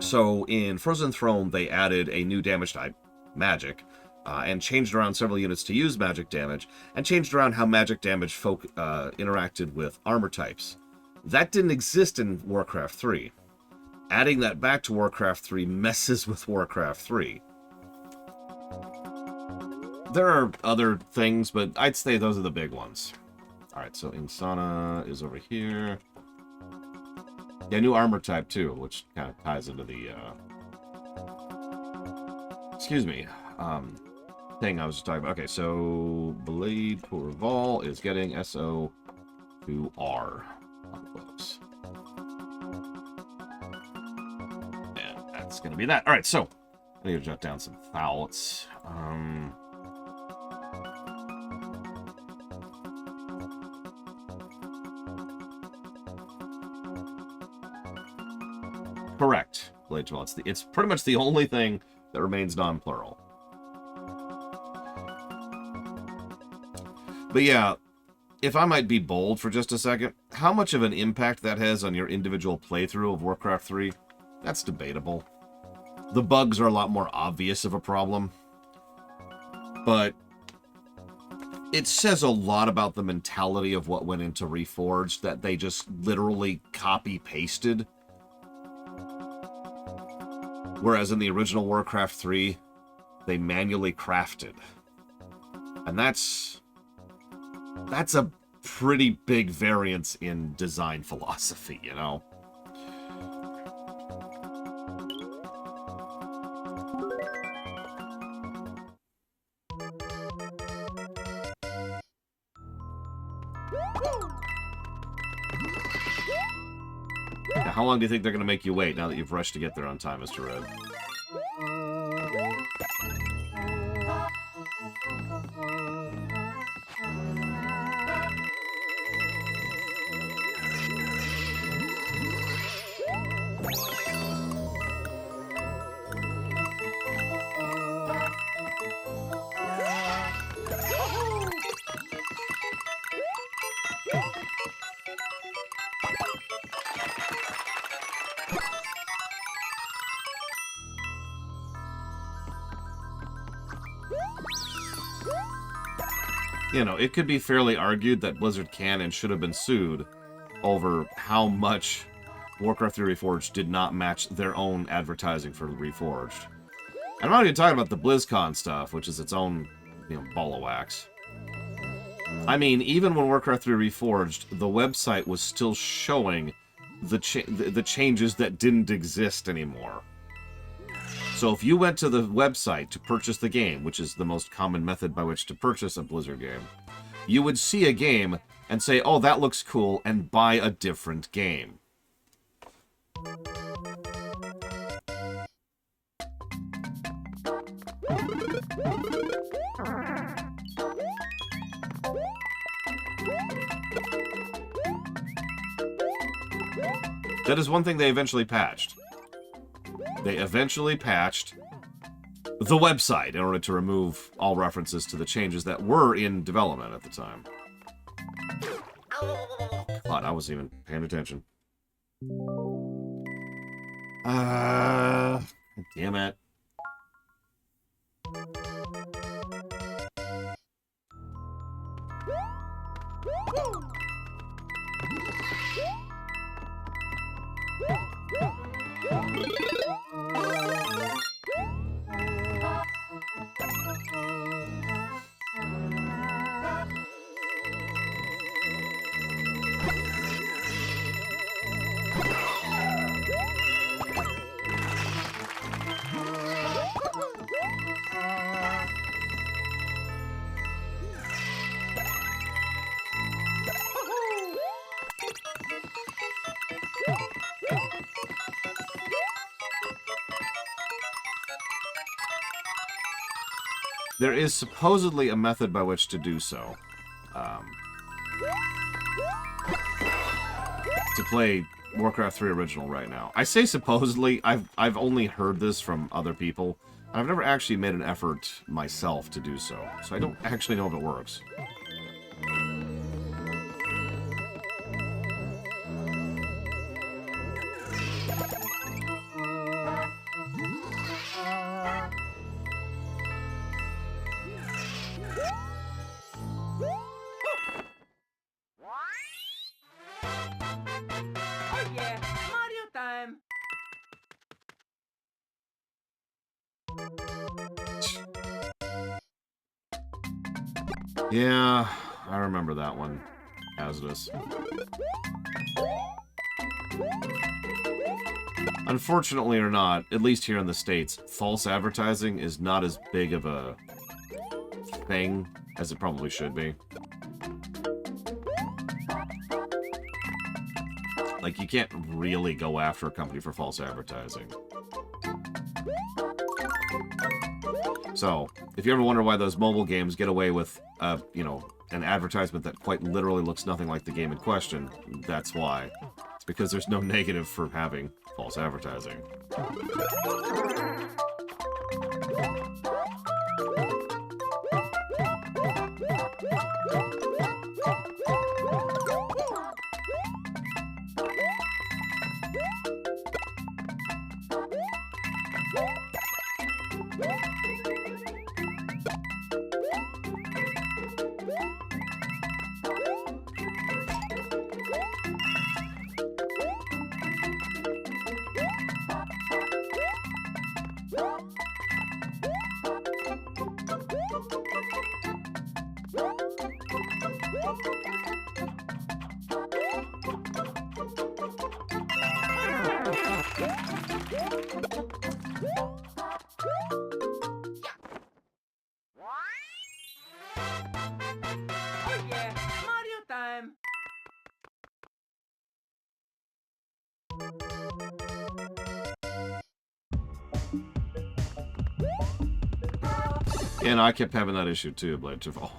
So in Frozen Throne, they added a new damage type, magic, and changed around several units to use magic damage, and changed around how magic damage interacted with armor types. That didn't exist in Warcraft 3. Adding that back to Warcraft 3 messes with Warcraft 3. There are other things, but I'd say those are the big ones. Alright, so Insana is over here. Yeah, new armor type too, which kind of ties into the, excuse me, thing I was just talking about. Okay, so Blade Pourval is getting SO to R on the books. And that's going to be that. Alright, so I need to jot down some thoughts. Correct, Blade Pourval. It's pretty much the only thing that remains non-plural. But yeah, if I might be bold for just a second, how much of an impact that has on your individual playthrough of Warcraft 3, that's debatable. The bugs are a lot more obvious of a problem. But it says a lot about the mentality of what went into Reforged that they just literally copy-pasted. Whereas in the original Warcraft 3, they manually crafted. And that's a pretty big variance in design philosophy, you know? Now, how long do you think they're going to make you wait now that you've rushed to get there on time, Mr. Red? You know, it could be fairly argued that Blizzard can and should have been sued over how much Warcraft 3 Reforged did not match their own advertising for Reforged. I'm not even talking about the BlizzCon stuff, which is its own, you know, ball of wax. I mean, even when Warcraft 3 Reforged, the website was still showing the changes that didn't exist anymore. So if you went to the website to purchase the game, which is the most common method by which to purchase a Blizzard game, you would see a game and say, oh, that looks cool, and buy a different game. That is one thing they eventually patched. They eventually patched the website in order to remove all references to the changes that were in development at the time. God, I wasn't even paying attention. Damn it. There is supposedly a method by which to do so. To play Warcraft 3 Original right now. I say supposedly, I've only heard this from other people. I've never actually made an effort myself to do so. So I don't actually know if it works. Oh yeah, Mario time. Yeah, I remember that one. Hazardous. Unfortunately or not, at least here in the States, false advertising is not as big of a thing as it probably should be. Like, you can't really go after a company for false advertising. So, if you ever wonder why those mobile games get away with, you know, an advertisement that quite literally looks nothing like the game in question, that's why. It's because there's no negative for having false advertising. Oh yeah, Mario time. And I kept having that issue too, Blade of Fall.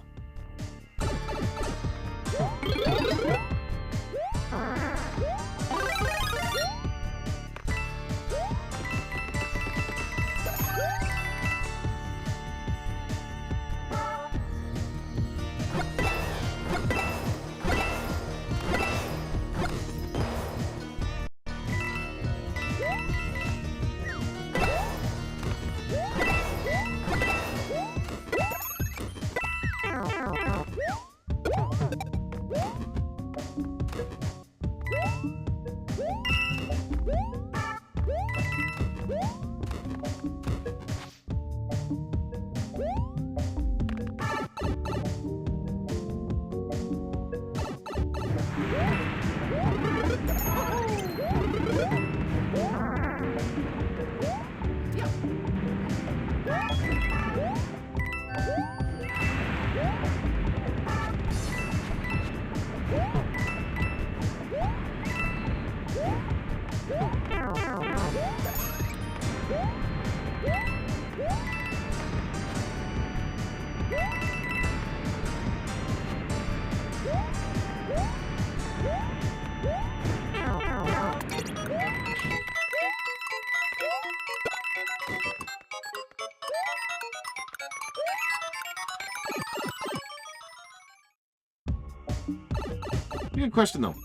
Good question, though.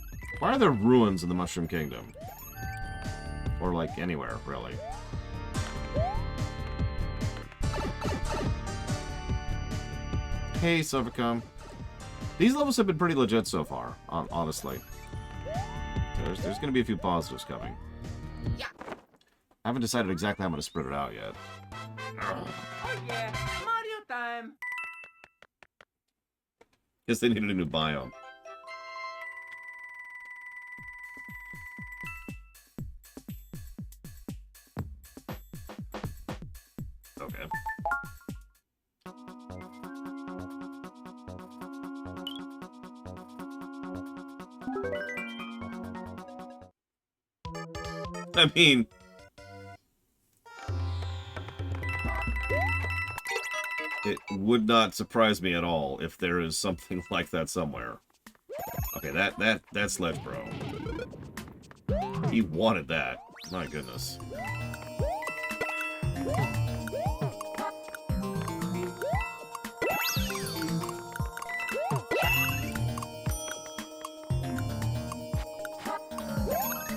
Why are there ruins in the Mushroom Kingdom? Or, like, anywhere, really. Hey, Sovicom. These levels have been pretty legit so far, honestly. There's going to be a few positives coming. Yeah. I haven't decided exactly how I'm going to spread it out yet. Oh yeah, Mario time. Guess they needed a new biome. Okay. I mean... it would not surprise me at all if there is something like that somewhere. Okay, that's Ledge Bro. He wanted that. My goodness.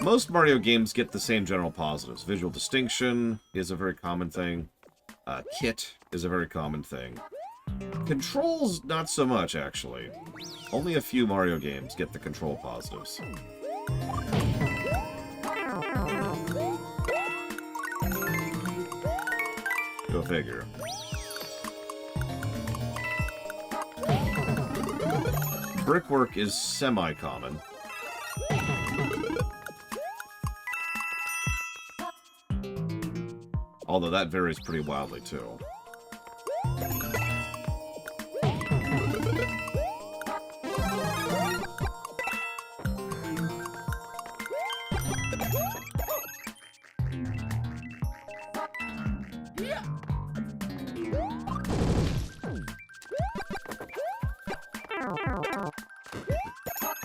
Most Mario games get the same general positives. Visual distinction is a very common thing. Kit is a very common thing. Controls, not so much, actually. Only a few Mario games get the control positives. Go figure. Brickwork is semi-common. Although that varies pretty wildly, too.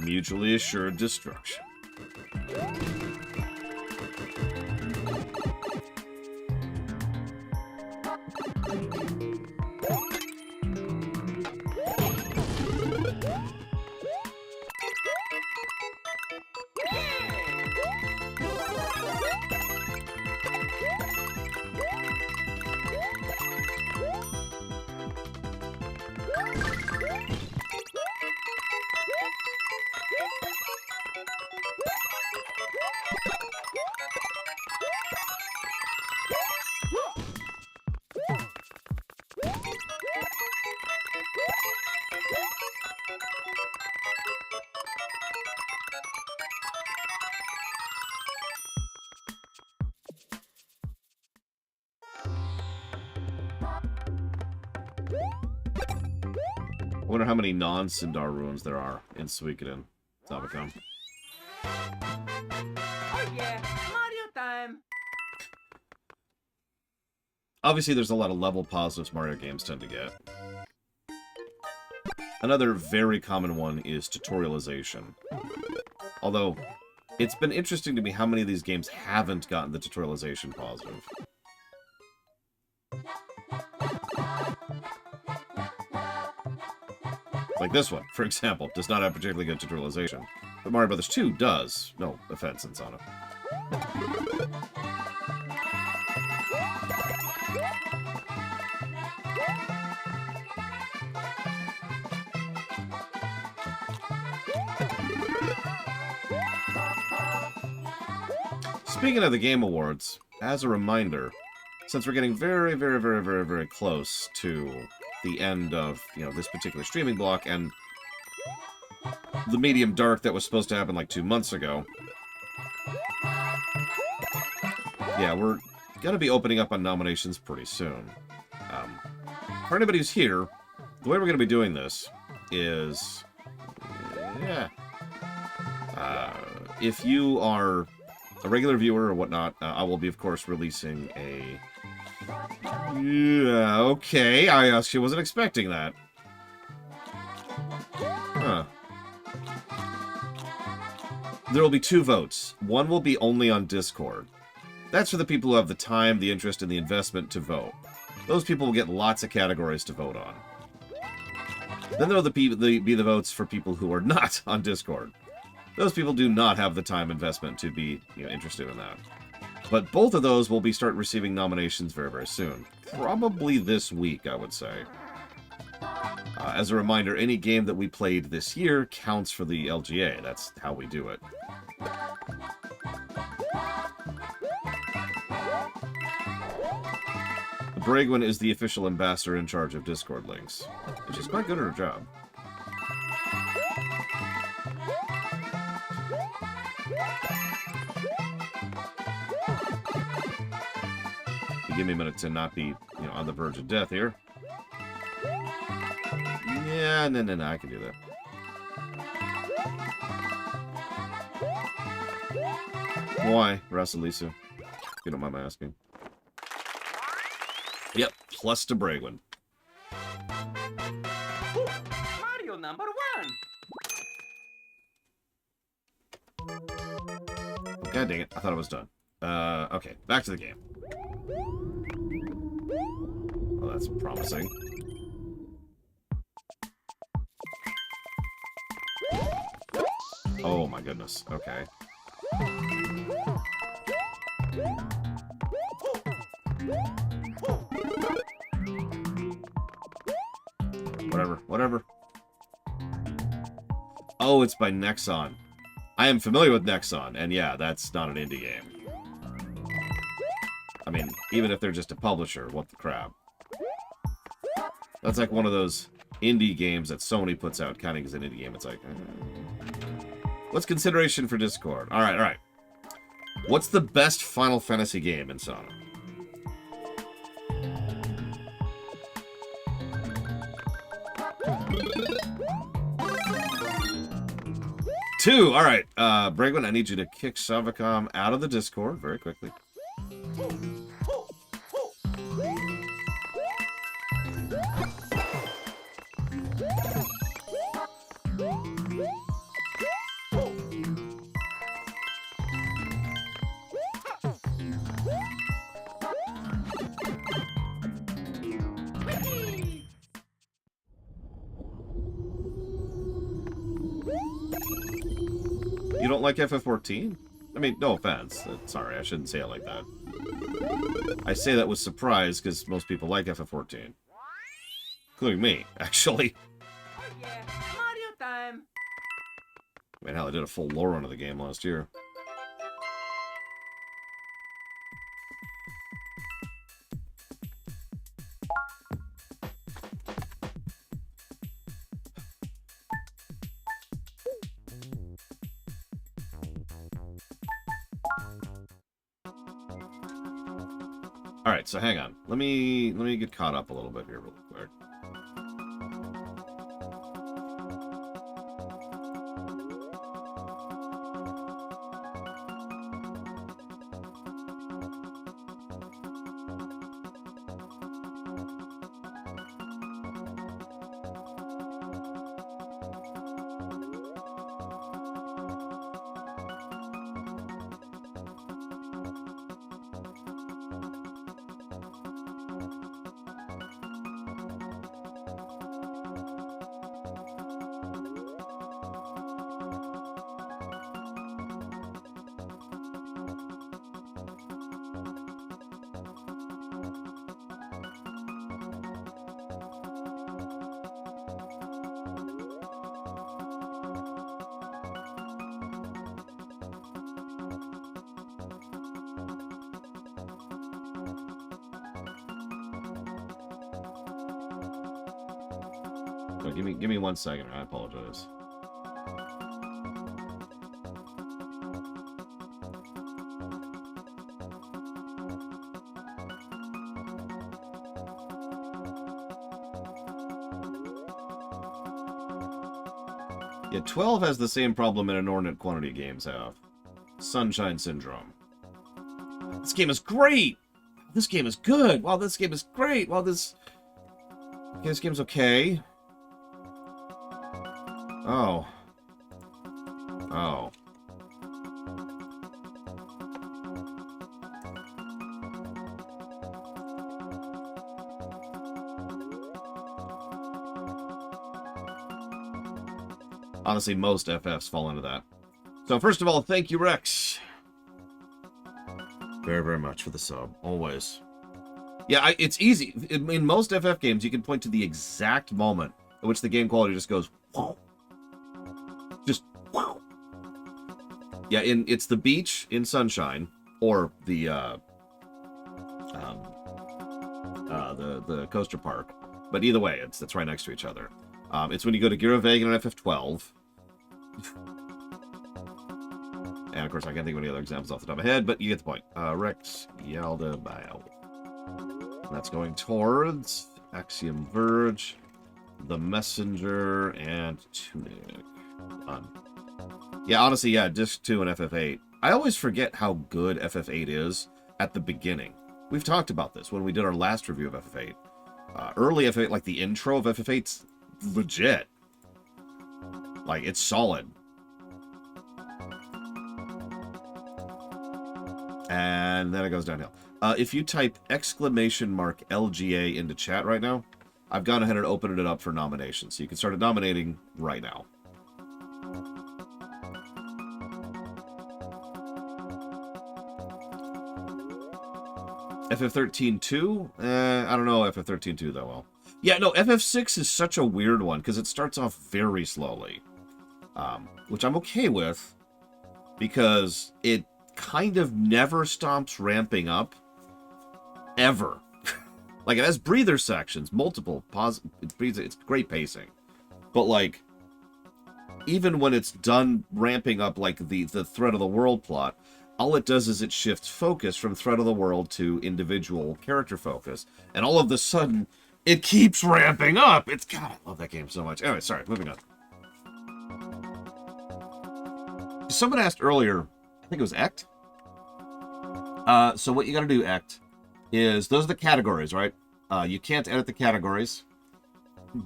Mutually assured destruction. I wonder how many non-Sindar ruins there are in Suikoden. Sabacom. Oh yeah, Mario time. Obviously, there's a lot of level positives Mario games tend to get. Another very common one is tutorialization. Although, it's been interesting to me how many of these games haven't gotten the tutorialization positive. Like this one, for example, does not have particularly good tutorialization. But Mario Bros. 2 does. No offense, Insana. Speaking of the Game Awards, as a reminder, since we're getting very, very, very, very, very close to the end of, this particular streaming block, and the Medium Dark that was supposed to happen like 2 months ago, yeah, we're going to be opening up on nominations pretty soon. For anybody who's here, the way we're going to be doing this is, if you are a regular viewer or whatnot, I will be, of course, releasing a... Yeah, okay, I actually wasn't expecting that. Huh. There will be 2 votes. One will be only on Discord. That's for the people who have the time, the interest, and the investment to vote. Those people will get lots of categories to vote on. Then there will be the votes for people who are not on Discord. Those people do not have the time investment to be interested in that. But both of those will start receiving nominations very, very soon. Probably this week, I would say. As a reminder, any game that we played this year counts for the LGA. That's how we do it. Bragwin is the official ambassador in charge of Discord links. And she's quite good at her job. Give me a minute to not be, on the verge of death here. Yeah, no, I can do that. Why, Rasalisu? If you don't mind my asking. Yep, plus to Bragwin. Mario number 1. God dang it, I thought it was done. Okay, back to the game. Well, that's promising. Oh my goodness, okay. Whatever. Oh, it's by Nexon. I am familiar with Nexon, and yeah, that's not an indie game. I mean, even if they're just a publisher, what the crap. That's like one of those indie games that Sony puts out counting as an indie game. It's like... What's consideration for Discord? Alright. What's the best Final Fantasy game in Sonic? Two! Alright, Bragwin, I need you to kick Savacom out of the Discord very quickly. You don't like FF14? I mean, no offense. Sorry, I shouldn't say it like that. I say that with surprise because most people like FF14. Including me, actually. Oh yeah, Mario time. I mean, hell, I did a full lore run of the game last year. Alright, so hang on. Let me get caught up a little bit here really quick. Oh, give me 1 second. I apologize. Yeah, 12 has the same problem an inordinate quantity of games have. Sunshine Syndrome. This game is great! This game is good! Wow, this game is great! Wow, this... Okay, this game's okay. Oh. Oh. Honestly, most FFs fall into that. So first of all, thank you, Rex. Very, very much for the sub. Always. Yeah, it's easy. In most FF games, you can point to the exact moment at which the game quality just goes, whoa. Just, whoa. Yeah, it's the beach in Sunshine, or the coaster park. But either way, it's right next to each other. It's when you go to Giraveg in FF12. And of course, I can't think of any other examples off the top of my head, but you get the point. Rex Yalda Bio. That's going towards Axiom Verge, The Messenger, and Tunic. Done. Yeah, honestly, yeah, Disc 2 and FF8. I always forget how good FF8 is at the beginning. We've talked about this when we did our last review of FF8. Early FF8, like the intro of FF8's legit. Like, it's solid. And then it goes downhill. If you type !LGA into chat right now, I've gone ahead and opened it up for nominations. So you can start nominating right now. FF13-2? I don't know FF13-2 that well. Yeah, no, FF6 is such a weird one because it starts off very slowly. Which I'm okay with because it kind of never stops ramping up. Ever. Like, it has breather sections, multiple it's great pacing. But, like, even when it's done ramping up, like, the Threat of the World plot, all it does is it shifts focus from Threat of the World to individual character focus. And all of a sudden, it keeps ramping up. It's, God, I love that game so much. Anyway, sorry, moving on. Someone asked earlier, I think it was Ect. So what you gotta do, Ect, is those are the categories, right? You can't edit the categories.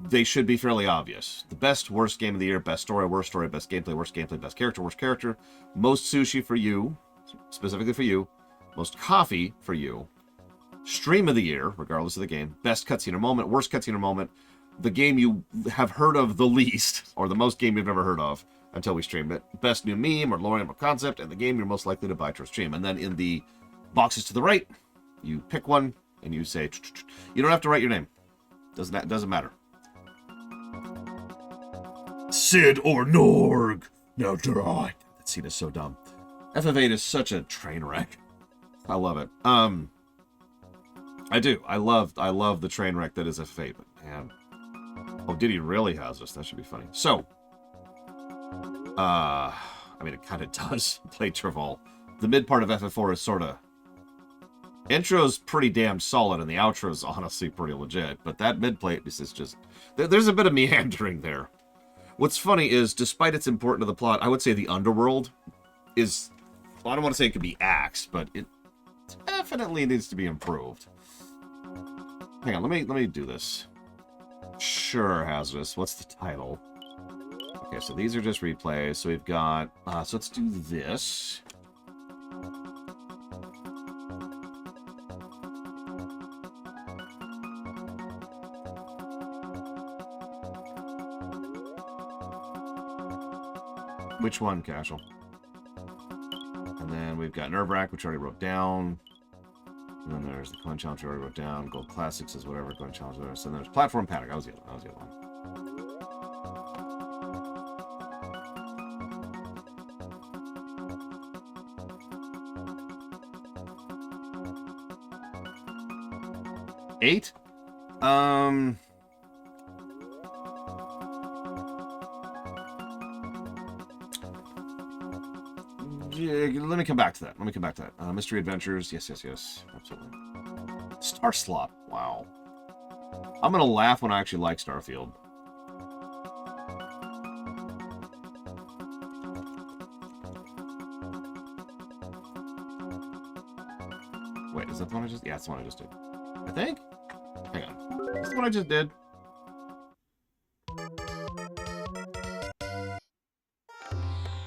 They should be fairly obvious. The best, worst game of the year, best story, worst story, best gameplay, worst gameplay, best character, worst character. Most sushi for you, specifically for you. Most coffee for you. Stream of the year, regardless of the game. Best cutscene or moment, worst cutscene or moment. The game you have heard of the least, or the most game you've never heard of until we streamed it. Best new meme or low-end concept, and the game you're most likely to buy to stream. And then in the boxes to the right, you pick one, and you say, you don't have to write your name. Doesn't matter. Sid or Norg, now draw. That scene is so dumb. FF8 is such a train wreck. I love it. I do. I love the train wreck that is FF8. But man, oh, Diddy really has this. That should be funny. So, I mean, it kind of does play Travol. The mid part of FF4 is sort of. Intro's pretty damn solid, and the outro's honestly pretty legit. But that mid plate is just. There's a bit of meandering there. What's funny is, despite its importance to the plot, I would say the underworld is. Well, I don't want to say it could be axed, but it definitely needs to be improved. Hang on, let me do this. Sure, Hazardous. What's the title? Okay, so these are just replays. So we've got. So let's do this. Which one, Casual? And then we've got Nerve-Wrack, which I already wrote down. And then there's the Coin Challenge, I already wrote down. Gold Classics is whatever Coin Challenge there is. And then there's Platform Panic. That was the other one. Eight? let me come back to that. Let me come back to that. Mystery Adventures. Yes, yes, yes. Absolutely. Star Slot. Wow. I'm gonna laugh when I actually like Starfield. Wait, is that the one I just... Yeah, that's the one I just did. I think? Hang on. That's the one I just did.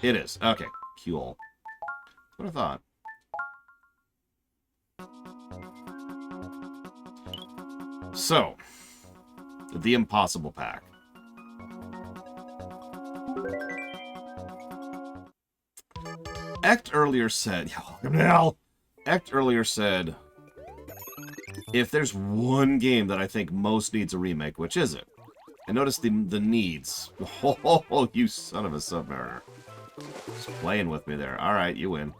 It is. Okay. Cool. That's what I thought. So, the Impossible Pack. Ect earlier said... Ect earlier said, if there's one game that I think most needs a remake, which is it? And notice the needs. Oh, you son of a Submariner. Just playing with me there. Alright, you win.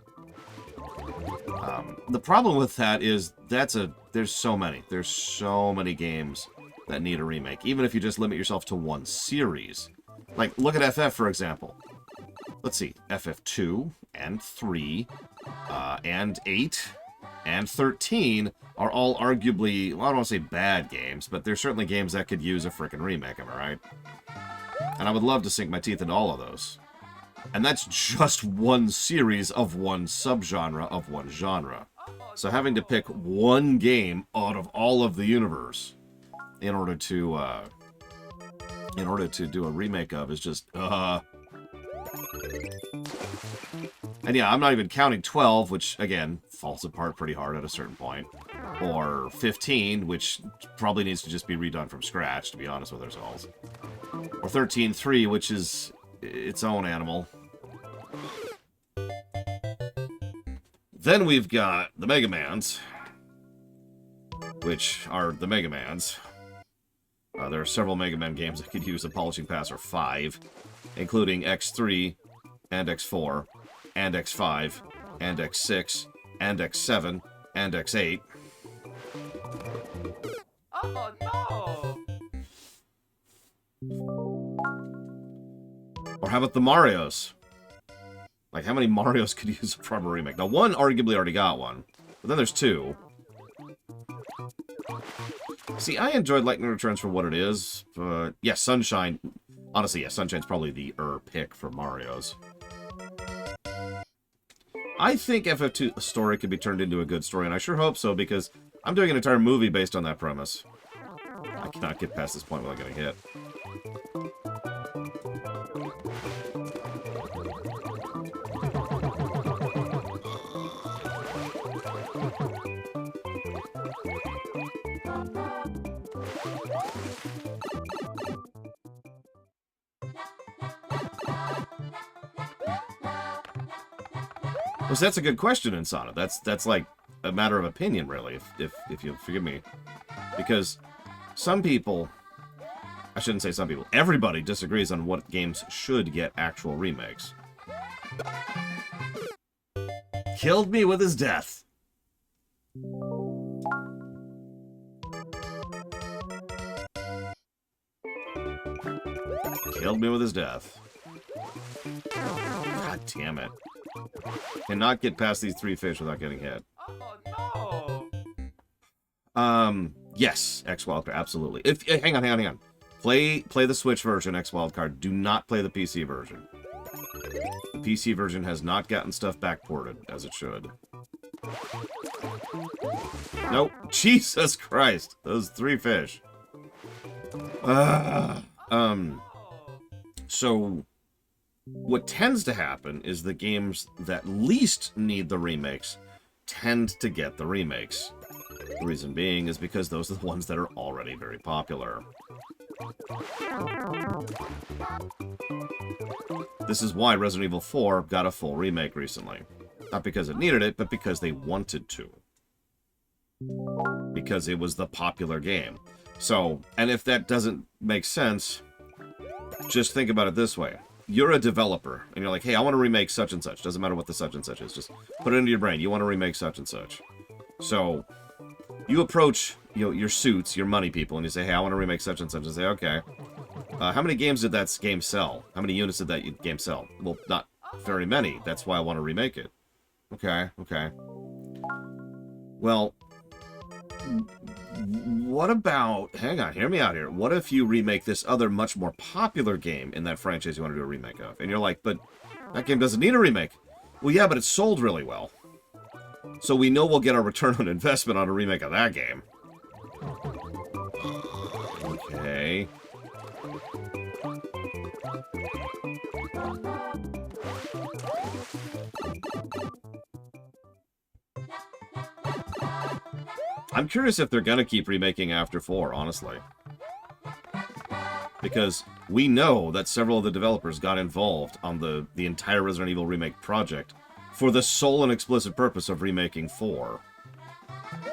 The problem with that is there's so many. There's so many games that need a remake, even if you just limit yourself to one series. Like, look at FF, for example. Let's see. FF2 and 3 and 8 and 13 are all arguably, well, I don't want to say bad games, but they're certainly games that could use a frickin' remake, am I right? And I would love to sink my teeth into all of those. And that's just one series of one subgenre of one genre. So having to pick one game out of all of the universe in order to do a remake of is just, And yeah, I'm not even counting 12, which, again, falls apart pretty hard at a certain point. Or 15, which probably needs to just be redone from scratch, to be honest with ourselves. Or 13.3, which is its own animal. Then we've got the Mega Mans, which are the Mega Mans. There are several Mega Man games that could use a polishing pass, or 5, including X3 and X4 and X5 and X6 and X7 and X8. Oh no! Or how about the Marios? Like, how many Marios could use a proper remake? Now, one arguably already got one, but then there's 2. See, I enjoyed Lightning Returns for what it is, but yeah, Sunshine. Honestly, yeah, Sunshine's probably the pick for Mario's. I think FF2 story could be turned into a good story, and I sure hope so, because I'm doing an entire movie based on that premise. I cannot get past this point without getting hit. Well, that's a good question, Insana. That's like a matter of opinion, really, if you'll forgive me. Because some people, I shouldn't say some people, everybody disagrees on what games should get actual remakes. Killed me with his death. Killed me with his death. God damn it. Cannot get past these 3 fish without getting hit. Oh no! Yes, X Wildcard, absolutely. Hang on. Play the Switch version, X Wildcard. Do not play the PC version. The PC version has not gotten stuff backported, as it should. Nope. Jesus Christ. Those 3 fish. So, what tends to happen is the games that least need the remakes tend to get the remakes. The reason being is because those are the ones that are already very popular. This is why Resident Evil 4 got a full remake recently. Not because it needed it, but because they wanted to. Because it was the popular game. So, and if that doesn't make sense, just think about it this way. You're a developer, and you're like, hey, I want to remake such and such. Doesn't matter what the such and such is. Just put it into your brain. You want to remake such and such. So, you approach your suits, your money people, and you say, hey, I want to remake such and such. And say, okay. How many games did that game sell? How many units did that game sell? Well, not very many. That's why I want to remake it. Okay, okay. Well, what about... Hang on, hear me out here. What if you remake this other much more popular game in that franchise you want to do a remake of? And you're like, but that game doesn't need a remake. Well, yeah, but it sold really well. So we know we'll get our return on investment on a remake of that game. Okay. I'm curious if they're going to keep remaking After 4, honestly. Because we know that several of the developers got involved on the entire Resident Evil remake project for the sole and explicit purpose of remaking 4.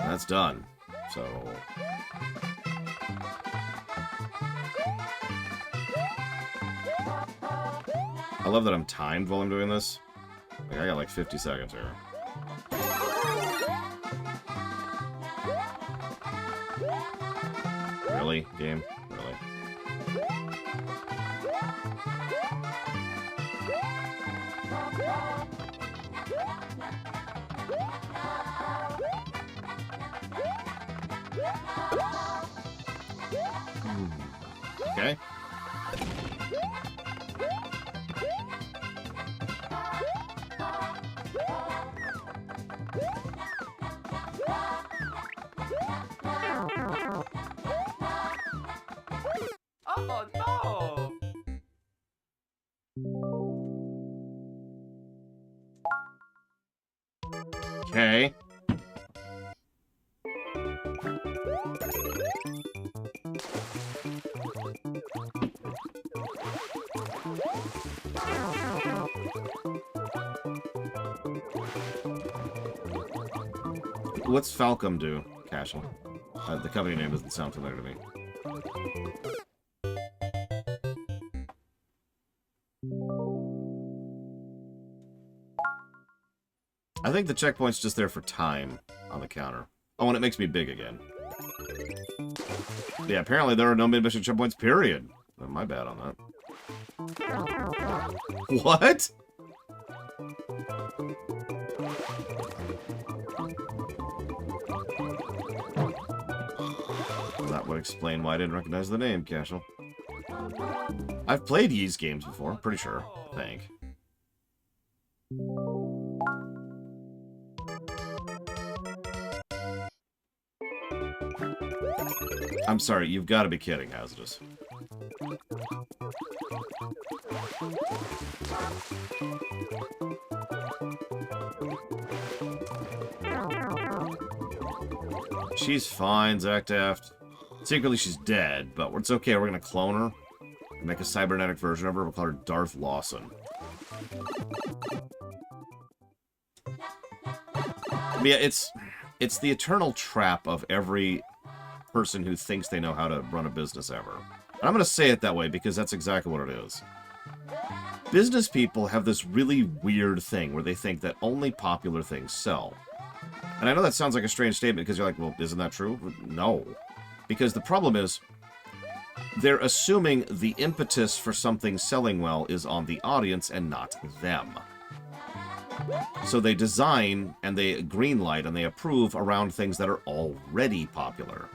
And that's done. So... I love that I'm timed while I'm doing this. Like, I got like 50 seconds here. Really? Game? Really? Okay. Oh no! Okay. What's Falcom do, Cashel? The company name doesn't sound familiar to me. I think the checkpoint's just there for time on the counter. Oh, and it makes me big again. Yeah, apparently there are no mid-mission checkpoints, period. Oh, my bad on that. What? That would explain why I didn't recognize the name, Cashel. I've played Ys games before, pretty sure. I think. I'm sorry, you've got to be kidding, Hazardous. She's fine, Zactaft. Secretly, she's dead, but it's okay. We're gonna clone her and make a cybernetic version of her. We'll call her Darth Lawson. But yeah, it's the eternal trap of every person who thinks they know how to run a business ever. And I'm gonna say it that way because that's exactly what it is. Business people have this really weird thing where they think that only popular things sell. And I know that sounds like a strange statement because you're like, well, isn't that true? No. Because the problem is, they're assuming the impetus for something selling well is on the audience and not them. So they design and they greenlight and they approve around things that are already popular.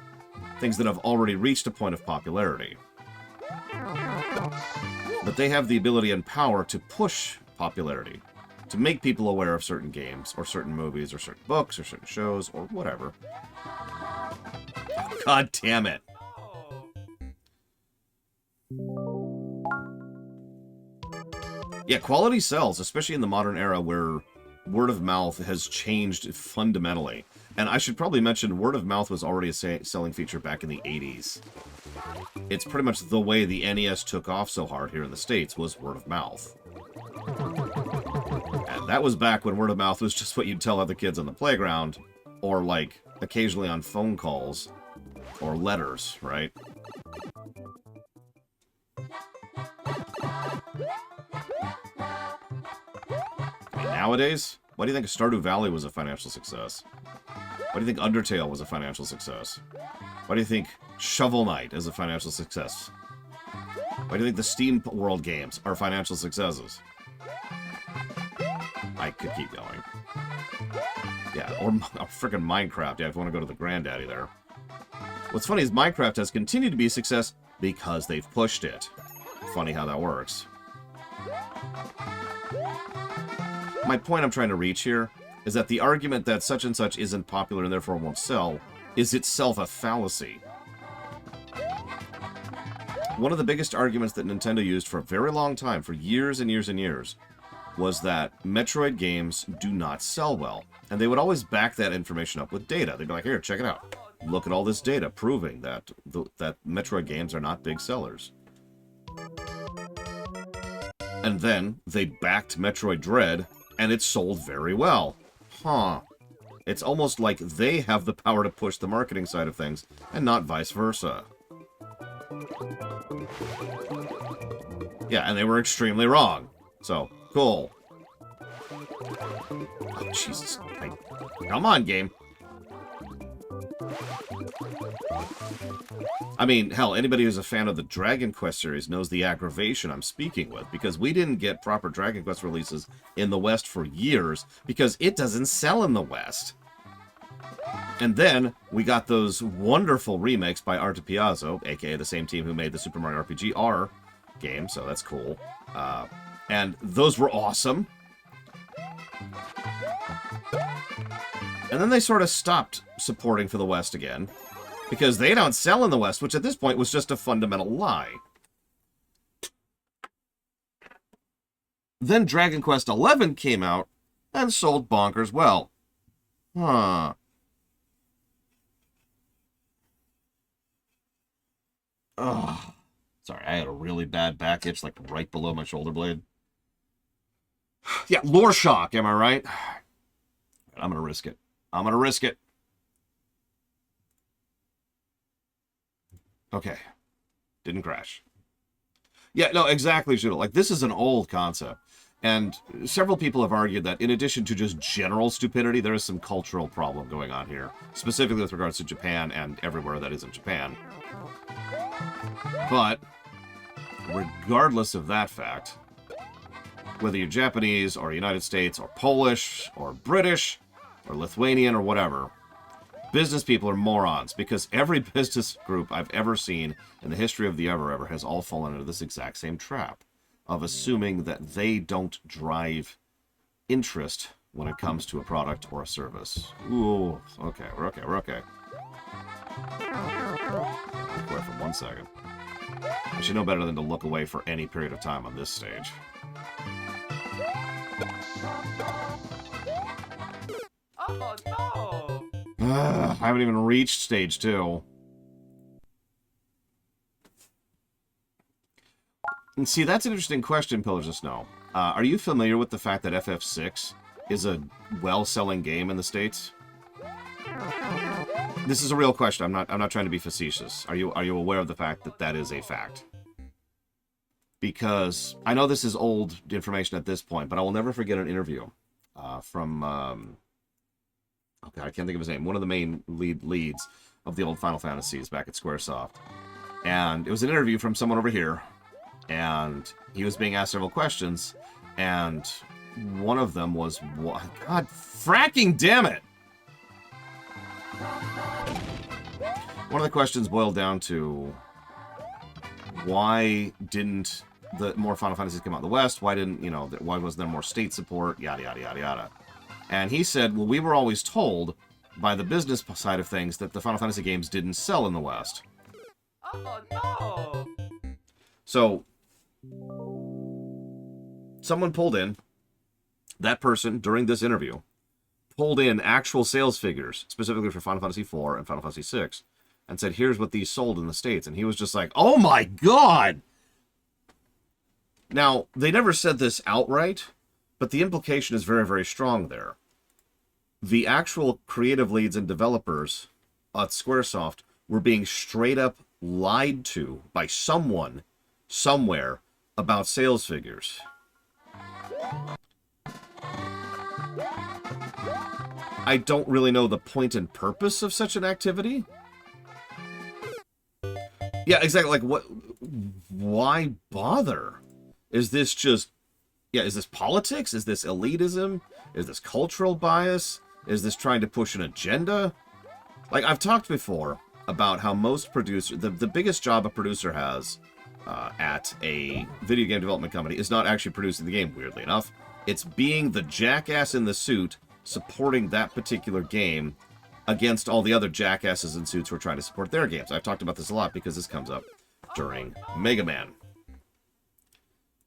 Things that have already reached a point of popularity. But they have the ability and power to push popularity. To make people aware of certain games, or certain movies, or certain books, or certain shows, or whatever. God damn it. Yeah, quality sells, especially in the modern era where word of mouth has changed fundamentally. And I should probably mention, word of mouth was already a selling feature back in the 80s. It's pretty much the way the NES took off so hard here in the States was word of mouth. And that was back when word of mouth was just what you'd tell other kids on the playground, or like occasionally on phone calls, or letters, right? Nowadays, why do you think Stardew Valley was a financial success? Why do you think Undertale was a financial success? Why do you think Shovel Knight is a financial success? Why do you think the Steam World games are financial successes? I could keep going. Yeah, or freaking Minecraft. Yeah, if you want to go to the granddaddy there. What's funny is Minecraft has continued to be a success because they've pushed it. Funny how that works. My point I'm trying to reach here is that the argument that such and such isn't popular and therefore won't sell is itself a fallacy. One of the biggest arguments that Nintendo used for a very long time, for years and years and years, was that Metroid games do not sell well. And they would always back that information up with data. They'd be like, here, check it out. Look at all this data proving that that Metroid games are not big sellers. And then they backed Metroid Dread, and it sold very well. Huh. It's almost like they have the power to push the marketing side of things, and not vice versa. Yeah, and they were extremely wrong. So, cool. Oh, Jesus. Come on, game. I mean, hell, anybody who's a fan of the Dragon Quest series knows the aggravation I'm speaking with, because we didn't get proper Dragon Quest releases in the West for years, because it doesn't sell in the West. And then we got those wonderful remakes by Arte Piazzo, aka the same team who made the Super Mario RPG R game, so that's cool. And those were awesome. And then they sort of stopped supporting for the West again, because they don't sell in the West, which at this point was just a fundamental lie. Then Dragon Quest XI came out and sold bonkers well. Huh. Ugh. Sorry, I had a really bad back itch, like right below my shoulder blade. Yeah, lore shock, am I right? I'm gonna risk it. I'm gonna risk it. Okay. Didn't crash. Yeah, no, exactly, Judah. Like, this is an old concept. And several people have argued that in addition to just general stupidity, there is some cultural problem going on here. Specifically with regards to Japan and everywhere that isn't Japan. But, regardless of that fact, whether you're Japanese or United States or Polish or British or Lithuanian or whatever, business people are morons, because every business group I've ever seen in the history of the ever has all fallen into this exact same trap of assuming that they don't drive interest when it comes to a product or a service. Ooh, okay, we're okay. Look away for 1 second. I should know better than to look away for any period of time on this stage. Oh no! I haven't even reached stage 2. And see, that's an interesting question, Pillars of Snow. Are you familiar with the fact that FF6 is a well-selling game in the States? This is a real question. I'm not trying to be facetious. Are you aware of the fact that that is a fact? Because I know this is old information at this point, but I will never forget an interview from okay, I can't think of his name. One of the main leads of the old Final Fantasies back at Squaresoft. And it was an interview from someone over here, and he was being asked several questions, and one of them was, God fracking damn it! One of the questions boiled down to, why didn't the more Final Fantasies come out in the West? Why didn't, why wasn't there more state support? Yada, yada, yada, yada. And he said, well, we were always told by the business side of things that the Final Fantasy games didn't sell in the West. Oh no! So, someone pulled in, that person, during this interview, pulled in actual sales figures, specifically for Final Fantasy IV and Final Fantasy VI, and said, here's what these sold in the States. And he was just like, oh my god! Now, they never said this outright, but the implication is very, very strong there. The actual creative leads and developers at Squaresoft were being straight up lied to by someone, somewhere, about sales figures. I don't really know the point and purpose of such an activity. Yeah, exactly. Like, what? Why bother? Is this just... Yeah, is this politics? Is this elitism? Is this cultural bias? Is this trying to push an agenda? Like, I've talked before about how most producers... The biggest job a producer has at a video game development company is not actually producing the game, weirdly enough. It's being the jackass in the suit supporting that particular game against all the other jackasses in suits who are trying to support their games. I've talked about this a lot because this comes up during Mega Man.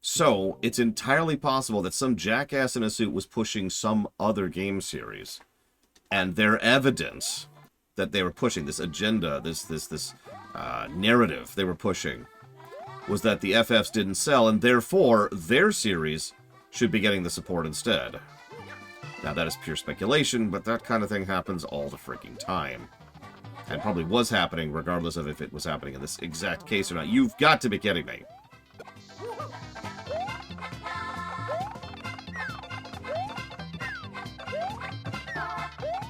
So, it's entirely possible that some jackass in a suit was pushing some other game series. And their evidence that they were pushing, this agenda, this narrative they were pushing, was that the FFs didn't sell, and therefore, their series should be getting the support instead. Now, that is pure speculation, but that kind of thing happens all the freaking time. And probably was happening, regardless of if it was happening in this exact case or not. You've got to be kidding me.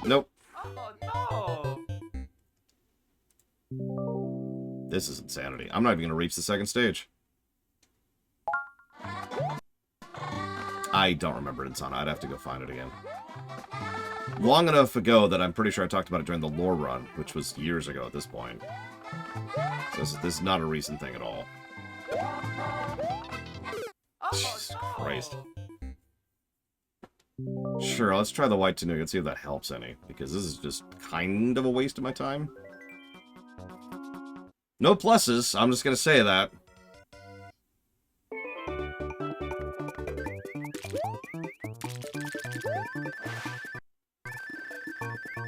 Nope. Oh no! This is insanity. I'm not even going to reach the second stage. I don't remember Insana. I'd have to go find it again. Long enough ago that I'm pretty sure I talked about it during the lore run, which was years ago at this point. So this is not a recent thing at all. Jesus Christ. Sure, let's try the White Tunic and see if that helps any, because this is just kind of a waste of my time. No pluses, I'm just gonna say that.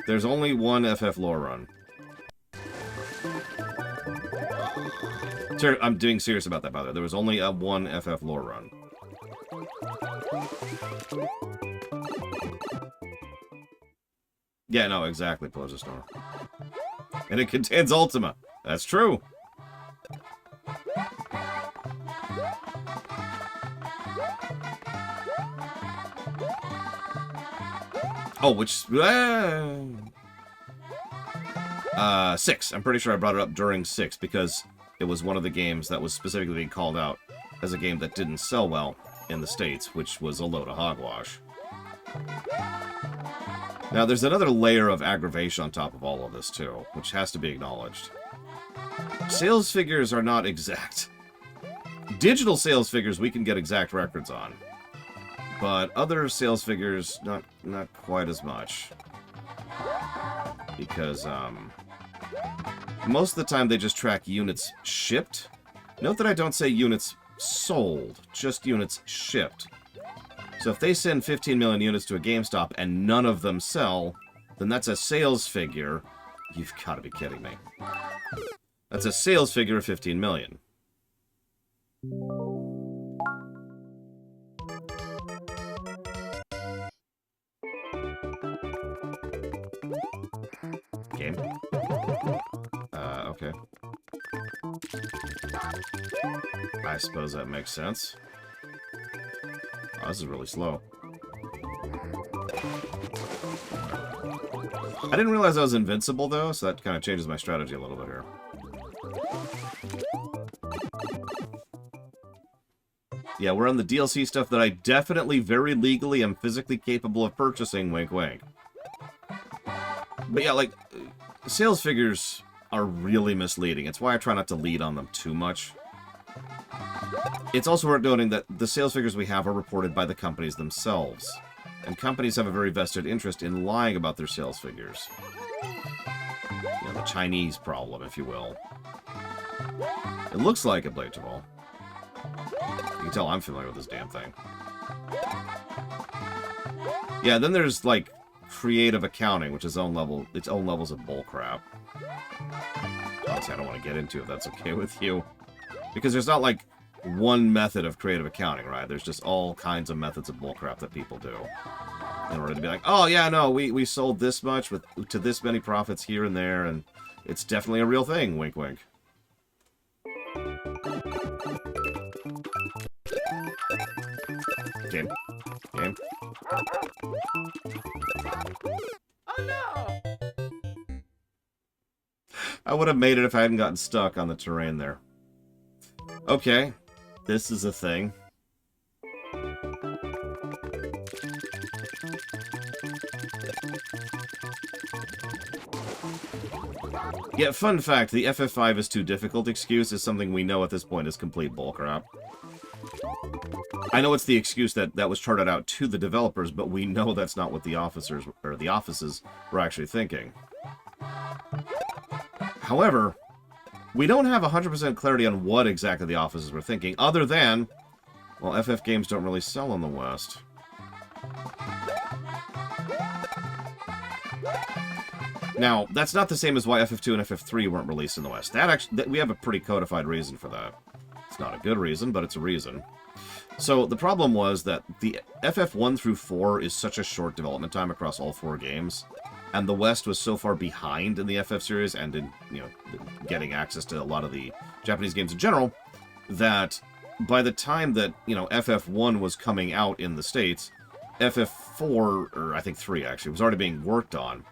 There's only one FF lore run. Sure, I'm being serious about that, by the way. There was only one FF lore run. Yeah, no, exactly, Pleasure Storm. And it contains Ultima. That's true. Oh, which... 6. I'm pretty sure I brought it up during 6, because it was one of the games that was specifically being called out as a game that didn't sell well in the States, which was a load of hogwash. Now, there's another layer of aggravation on top of all of this, too, which has to be acknowledged. Sales figures are not exact. Digital sales figures we can get exact records on. But other sales figures, not quite as much. Because, most of the time they just track units shipped. Note that I don't say units sold, just units shipped. So if they send 15 million units to a GameStop and none of them sell, then that's a sales figure. You've got to be kidding me. That's a sales figure of 15 million. Game. Okay. I suppose that makes sense. Oh, this is really slow. I didn't realize I was invincible, though, so that kind of changes my strategy a little bit here. Yeah, we're on the DLC stuff that I definitely very legally am physically capable of purchasing, wink wink. But yeah, like, sales figures are really misleading. It's why I try not to lead on them too much. It's also worth noting that the sales figures we have are reported by the companies themselves. And companies have a very vested interest in lying about their sales figures. You know, the Chinese problem, if you will. It looks like it, Blade Jamal. You can tell I'm familiar with this damn thing. Yeah, then there's, like, creative accounting, which is its own levels of bullcrap. Honestly, I don't want to get into if that's okay with you. Because there's not, like, one method of creative accounting, right? There's just all kinds of methods of bullcrap that people do. In order to be like, oh, yeah, no, we sold this much to this many profits here and there, and it's definitely a real thing, wink wink. Game. Game. Oh no! I would have made it if I hadn't gotten stuck on the terrain there. Okay. This is a thing. Yeah, fun fact, the FF5 is too difficult excuse is something we know at this point is complete bullcrap. I know it's the excuse that was charted out to the developers, but we know that's not what the officers or the offices were actually thinking. However, we don't have 100% clarity on what exactly the offices were thinking, other than, well, FF games don't really sell in the West. Now, that's not the same as why FF2 and FF3 weren't released in the West. We have a pretty codified reason for that. It's not a good reason, but it's a reason. So, the problem was that the FF1 through 4 is such a short development time across all 4 games, and the West was so far behind in the FF series and in, getting access to a lot of the Japanese games in general, that by the time that, FF1 was coming out in the States, FF4, or I think 3 actually, was already being worked on.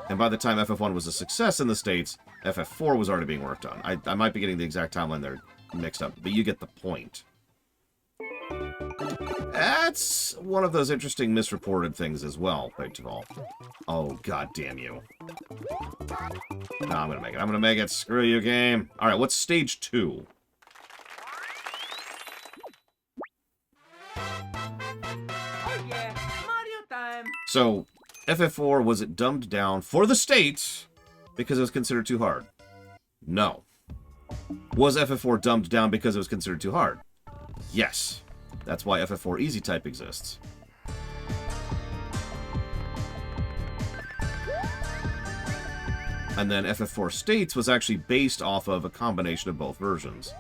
And by the time FF1 was a success in the States, FF4 was already being worked on. I might be getting the exact timeline there mixed up, but you get the point. That's one of those interesting misreported things as well, Big Taval. Oh, god damn you. No, I'm gonna make it. I'm gonna make it. Screw you, game. Alright, what's stage 2? Oh yeah, Mario time. So, FF4, was it dumbed down for the States because it was considered too hard? No. Was FF4 dumbed down because it was considered too hard? Yes. That's why FF4 Easy Type exists. And then FF4 States was actually based off of a combination of both versions.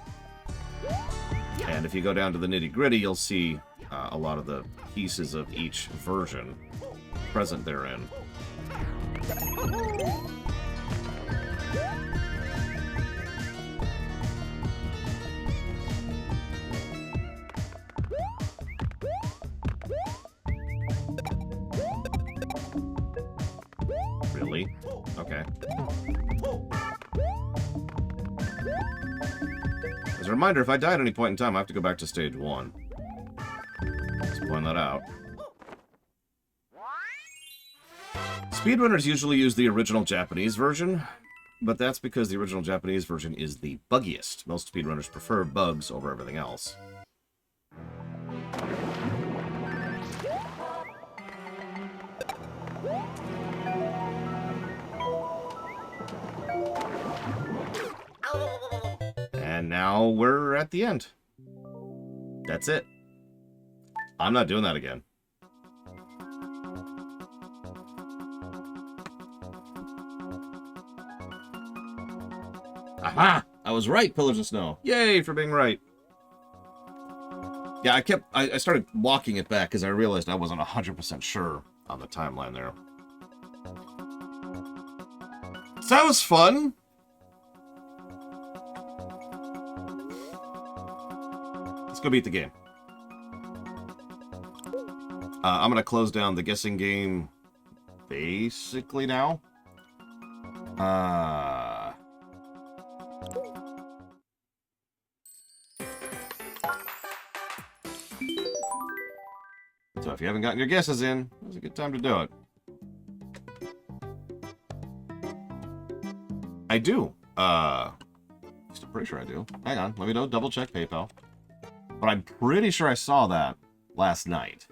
And if you go down to the nitty-gritty, you'll see a lot of the pieces of each version present therein. Really? Okay. As a reminder, if I die at any point in time, I have to go back to stage 1. Let's point that out. Speedrunners usually use the original Japanese version, but that's because the original Japanese version is the buggiest. Most speedrunners prefer bugs over everything else. And now we're at the end. That's it. I'm not doing that again. Aha! I was right, Pillars of Snow. Yay for being right. Yeah, I started walking it back because I realized I wasn't 100% sure on the timeline there. So that was fun. Let's go beat the game. I'm going to close down the guessing game basically now. So if you haven't gotten your guesses in, it's a good time to do it. I do. Still pretty sure I do. Hang on, let me double check PayPal. But I'm pretty sure I saw that last night.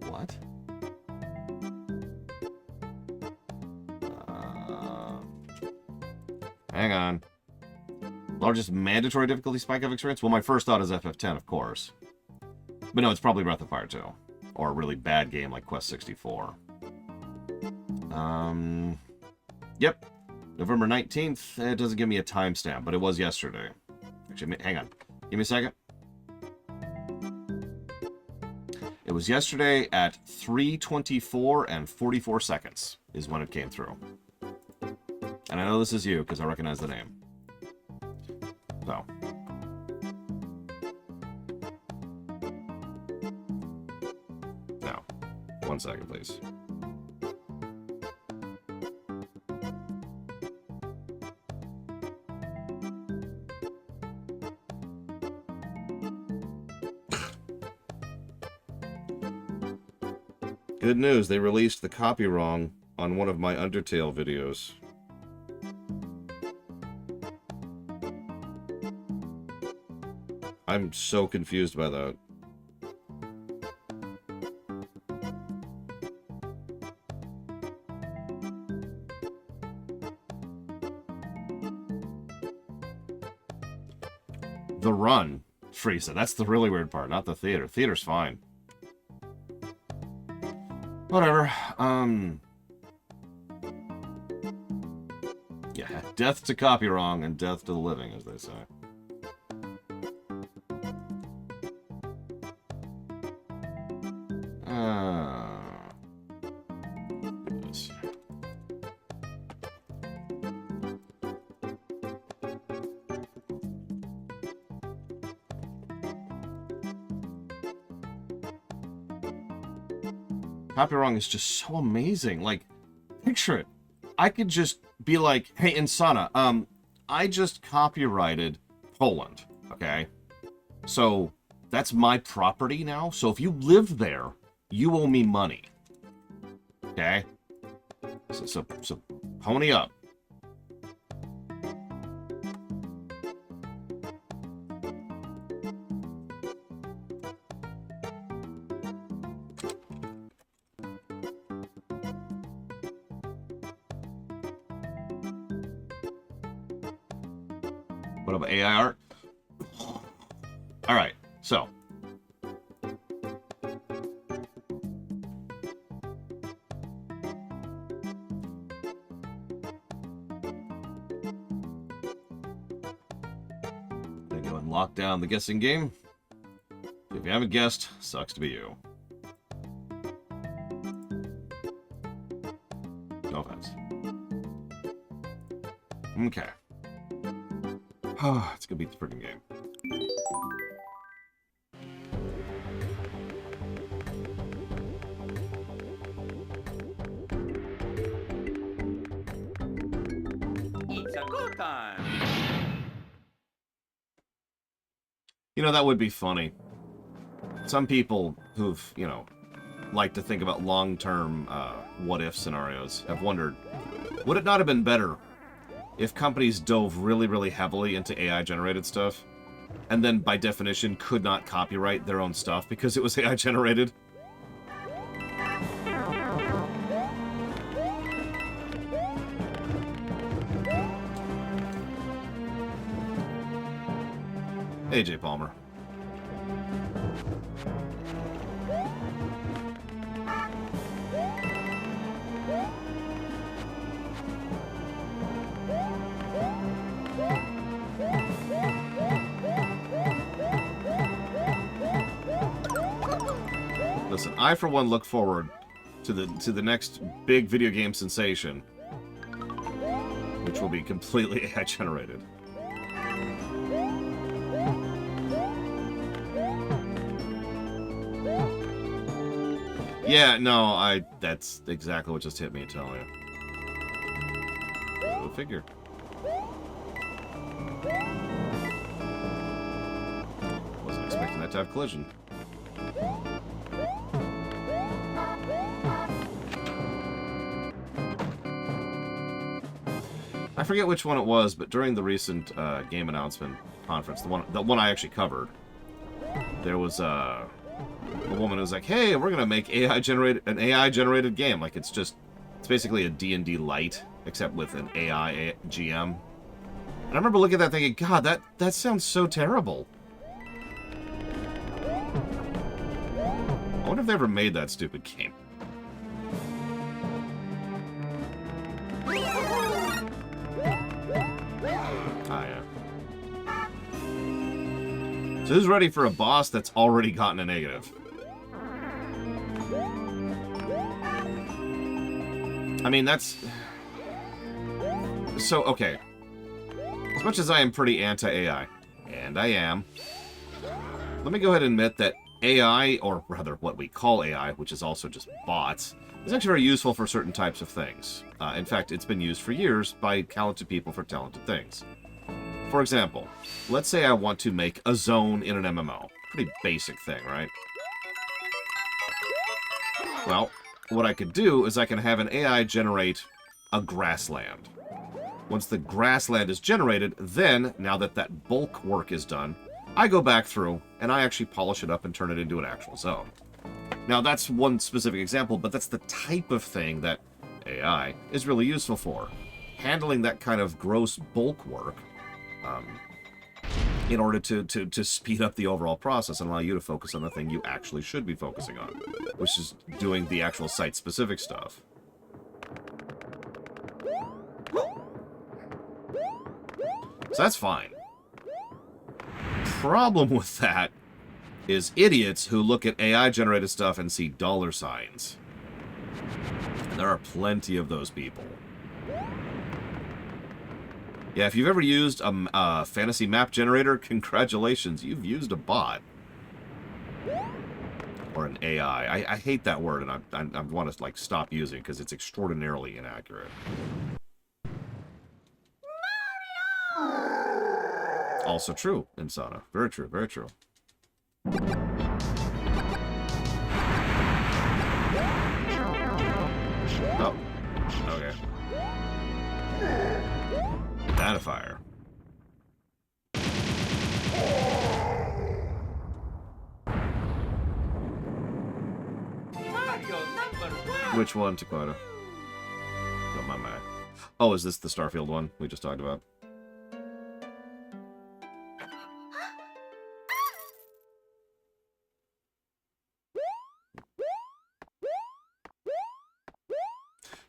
What? Hang on. Largest mandatory difficulty spike I've experienced? Well, my first thought is FF10, of course. But no, it's probably Breath of Fire 2. Or a really bad game like Quest 64. Yep. November 19th. It doesn't give me a timestamp, but it was yesterday. Actually, hang on. Give me a second. It was yesterday at 3:24 and 44 seconds is when it came through. And I know this is you, because I recognize the name. So. Now, 1 second, please. Good news, they released the copy wrong on one of my Undertale videos. I'm so confused by that. The run, Frieza. That's the really weird part, not the theater. Theater's fine. Whatever. Yeah, death to copy wrong and death to the living, as they say. Goodness. Copy wrong is just so amazing. Like, picture it. I could just be like, hey, Insana, I just copyrighted Poland, okay? So, that's my property now. So, if you live there, you owe me money. Okay? So pony up. What about AI art? All right, so. Gonna go and lock down the guessing game. If you haven't guessed, sucks to be you. No offense. Okay. It's gonna beat the freaking game. It's a good time. You know, that would be funny. Some people who've, you know, like to think about long-term what-if scenarios have wondered, would it not have been better if companies dove really, really heavily into AI-generated stuff, and then, by definition, could not copyright their own stuff because it was AI-generated? AJ Palmer. Listen, I for one look forward to the next big video game sensation, which will be completely AI generated. Yeah, no, that's exactly what just hit me, telling you. Go figure. Wasn't expecting that to have collision. I forget which one it was, but during the recent game announcement conference, the one I actually covered, there was a woman who was like, "Hey, we're gonna make an AI generated game. Like it's basically a D&D light, except with an AI GM." And I remember looking at that thinking, God, that sounds so terrible. I wonder if they ever made that stupid game. Ah, yeah. So who's ready for a boss that's already gotten a negative? I mean, that's... So, okay. As much as I am pretty anti-AI, and I am, let me go ahead and admit that AI, or rather what we call AI, which is also just bots, is actually very useful for certain types of things. In fact, it's been used for years by talented people for talented things. For example, let's say I want to make a zone in an MMO. Pretty basic thing, right? Well, what I could do is I can have an AI generate a grassland. Once the grassland is generated, then, now that that bulk work is done, I go back through and I actually polish it up and turn it into an actual zone. Now, that's one specific example, but that's the type of thing that AI is really useful for. Handling that kind of gross bulk work in order to speed up the overall process and allow you to focus on the thing you actually should be focusing on, which is doing the actual site-specific stuff. So that's fine. Problem with that is idiots who look at AI-generated stuff and see dollar signs. And there are plenty of those people. Yeah, if you've ever used a fantasy map generator, congratulations, you've used a bot. Or an AI. I hate that word, and I want to, like, stop using it because it's extraordinarily inaccurate. Also true, Insana. Very true, very true. Oh. Okay. Datafier. Mario #1. Which one, Taquata? Don't mind my... Oh, is this the Starfield one we just talked about?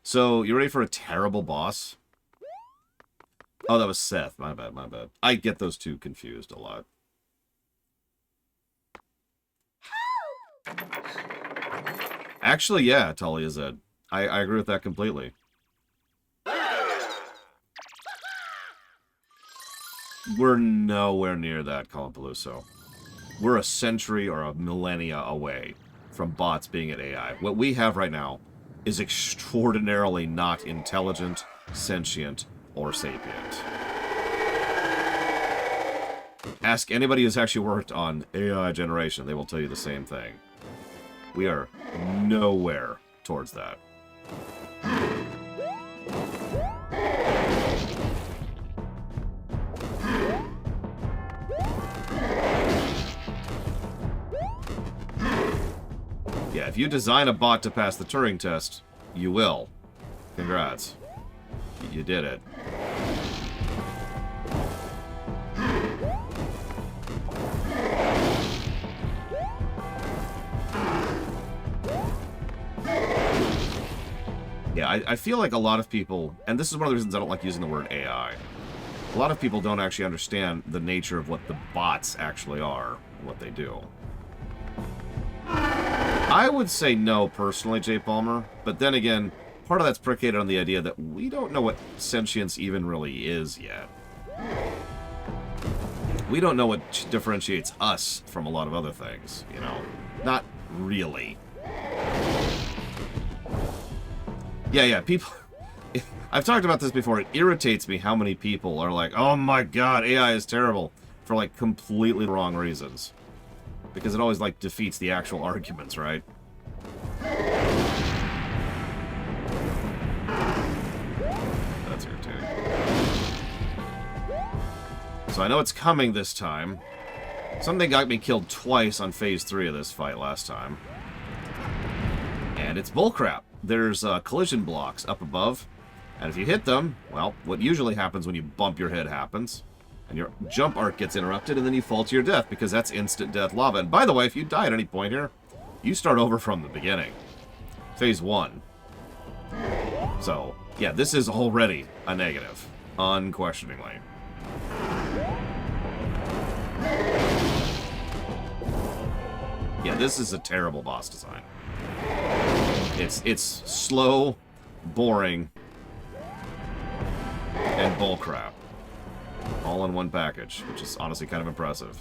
So, you ready for a terrible boss? Oh, that was Seth. My bad, my bad. I get those two confused a lot. Actually, yeah, Talia Zed. I agree with that completely. We're nowhere near that, Columpaluso. We're a century or a millennia away from bots being at AI. What we have right now is extraordinarily not intelligent, sentient, or sapient. Ask anybody who's actually worked on AI generation, they will tell you the same thing. We are nowhere towards that. Yeah, if you design a bot to pass the Turing test, you will. Congrats. You did it. Yeah, I feel like a lot of people, and this is one of the reasons I don't like using the word AI, a lot of people don't actually understand the nature of what the bots actually are and what they do. I would say no, personally, Jay Palmer, but then again, part of that's predicated on the idea that we don't know what sentience even really is yet. We don't know what differentiates us from a lot of other things, you know? Not really. Yeah, people... I've talked about this before. It irritates me how many people are like, oh my god, AI is terrible, for, like, completely wrong reasons. Because it always, like, defeats the actual arguments, right? That's irritating. So I know it's coming this time. Something got me killed twice on Phase 3 of this fight last time. And it's bullcrap. There's collision blocks up above. And if you hit them, well, what usually happens when you bump your head happens. And your jump arc gets interrupted, and then you fall to your death, because that's instant death lava. And by the way, if you die at any point here, you start over from the beginning. Phase 1. So, yeah, this is already a negative. Unquestioningly. Yeah, this is a terrible boss design. It's slow, boring, and bullcrap. All in one package, which is honestly kind of impressive.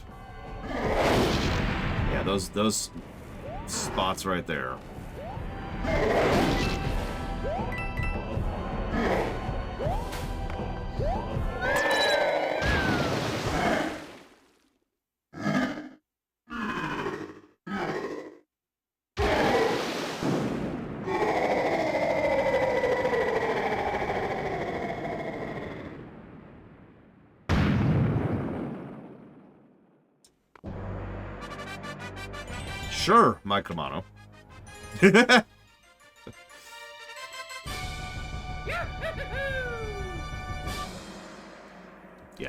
Yeah, those spots right there. Sure, Mike Romano. Yeah,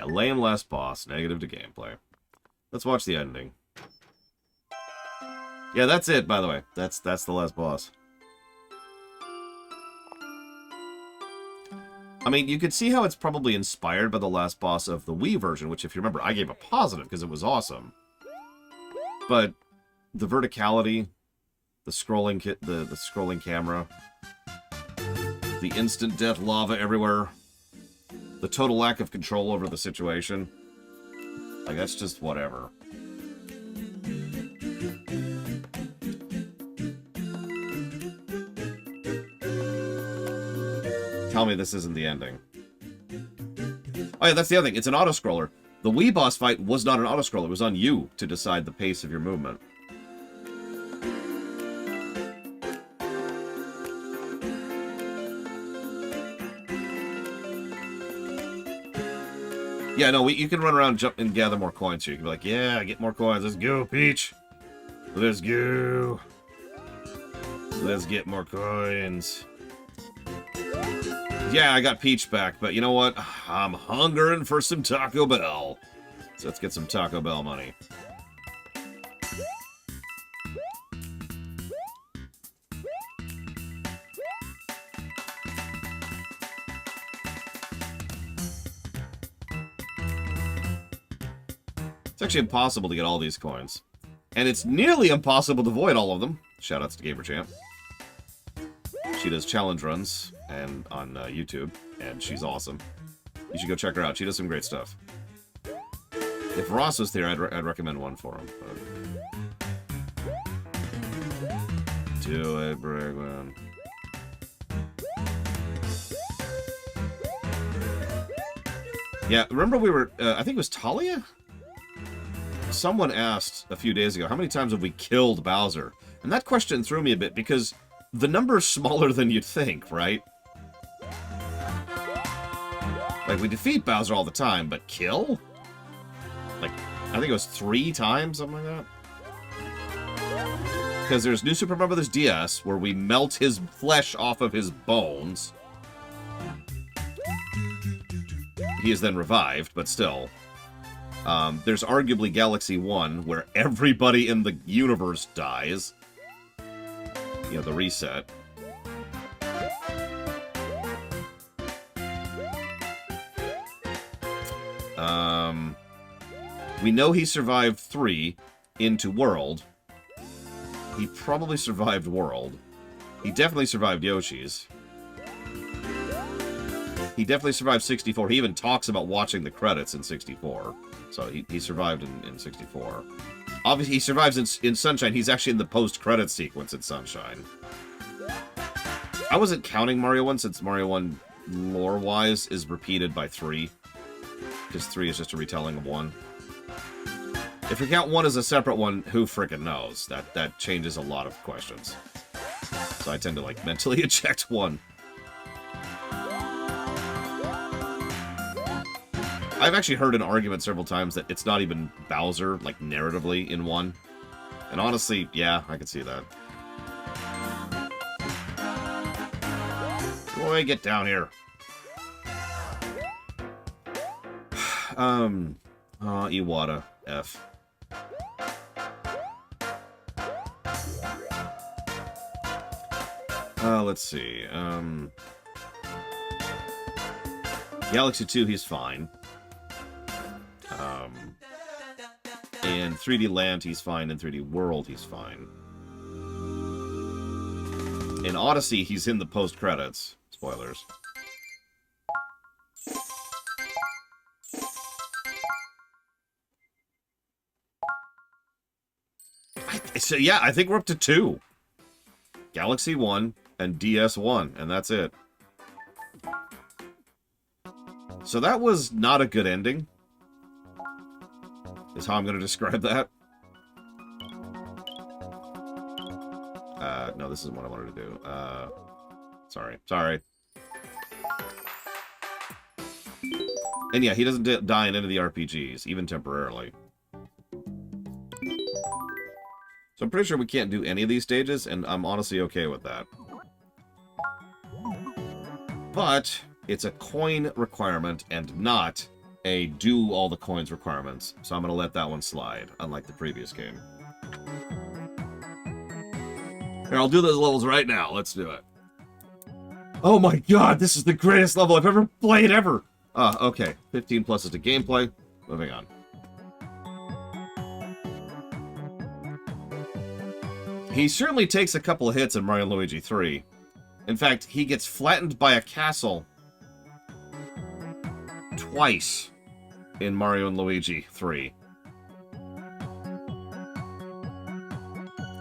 lame last boss, negative to gameplay. Let's watch the ending. Yeah, that's it, by the way. That's the last boss. I mean, you could see how it's probably inspired by the last boss of the Wii version, which, if you remember, I gave a positive because it was awesome. But the verticality, the scrolling the scrolling camera, the instant death lava everywhere, the total lack of control over the situation, like, that's just whatever. Tell me this isn't the ending. Oh yeah, that's the other thing. It's an auto-scroller. The Wii boss fight was not an auto-scroller. It was on you to decide the pace of your movement. Yeah, no, you can run around, jump, and gather more coins here. You can be like, yeah, get more coins. Let's go, Peach. Let's go. Let's get more coins. Yeah, I got Peach back, but you know what? I'm hungering for some Taco Bell. So let's get some Taco Bell money. It's actually impossible to get all these coins. And it's nearly impossible to avoid all of them. Shoutouts to GamerChamp. She does challenge runs and on YouTube, and she's awesome. You should go check her out. She does some great stuff. If Ross was there, I'd recommend one for him. But... Do it, Brigman. Yeah, remember we were... I think it was Talia? Someone asked a few days ago, how many times have we killed Bowser? And that question threw me a bit, because the number's smaller than you'd think, right? Like, we defeat Bowser all the time, but kill? Like, I think it was 3 times, something like that. Because there's New Super Mario Bros. DS, where we melt his flesh off of his bones. He is then revived, but still. There's arguably Galaxy 1, where everybody in the universe dies. You know, the reset. We know he survived 3 into World. He probably survived World. He definitely survived Yoshi's. He definitely survived 64. He even talks about watching the credits in 64. So he survived in 64. Obviously, he survives in Sunshine. He's actually in the post-credit sequence in Sunshine. I wasn't counting Mario 1 since Mario 1, lore-wise, is repeated by 3. Because 3 is just a retelling of 1. If you count 1 as a separate one, who frickin' knows? That changes a lot of questions. So I tend to, like, mentally eject 1. I've actually heard an argument several times that it's not even Bowser, like, narratively, in 1. And honestly, yeah, I can see that. Boy, get down here. Iwata, F. Let's see, Galaxy 2, he's fine. In 3D Land, he's fine. In 3D World, he's fine. In Odyssey, he's in the post-credits. Spoilers. So, yeah, I think we're up to 2. Galaxy 1 and DS 1, and that's it. So that was not a good ending. Is how I'm going to describe that. No, this isn't what I wanted to do. Sorry. And yeah, he doesn't die in any of the RPGs, even temporarily. So I'm pretty sure we can't do any of these stages, and I'm honestly okay with that. But it's a coin requirement and not a do all the coins requirements. So I'm going to let that one slide, unlike the previous game. Here, I'll do those levels right now. Let's do it. Oh my god, this is the greatest level I've ever played ever! Okay. 15 pluses to gameplay. Moving on. He certainly takes a couple of hits in Mario & Luigi 3. In fact, he gets flattened by a castle twice in Mario & Luigi 3.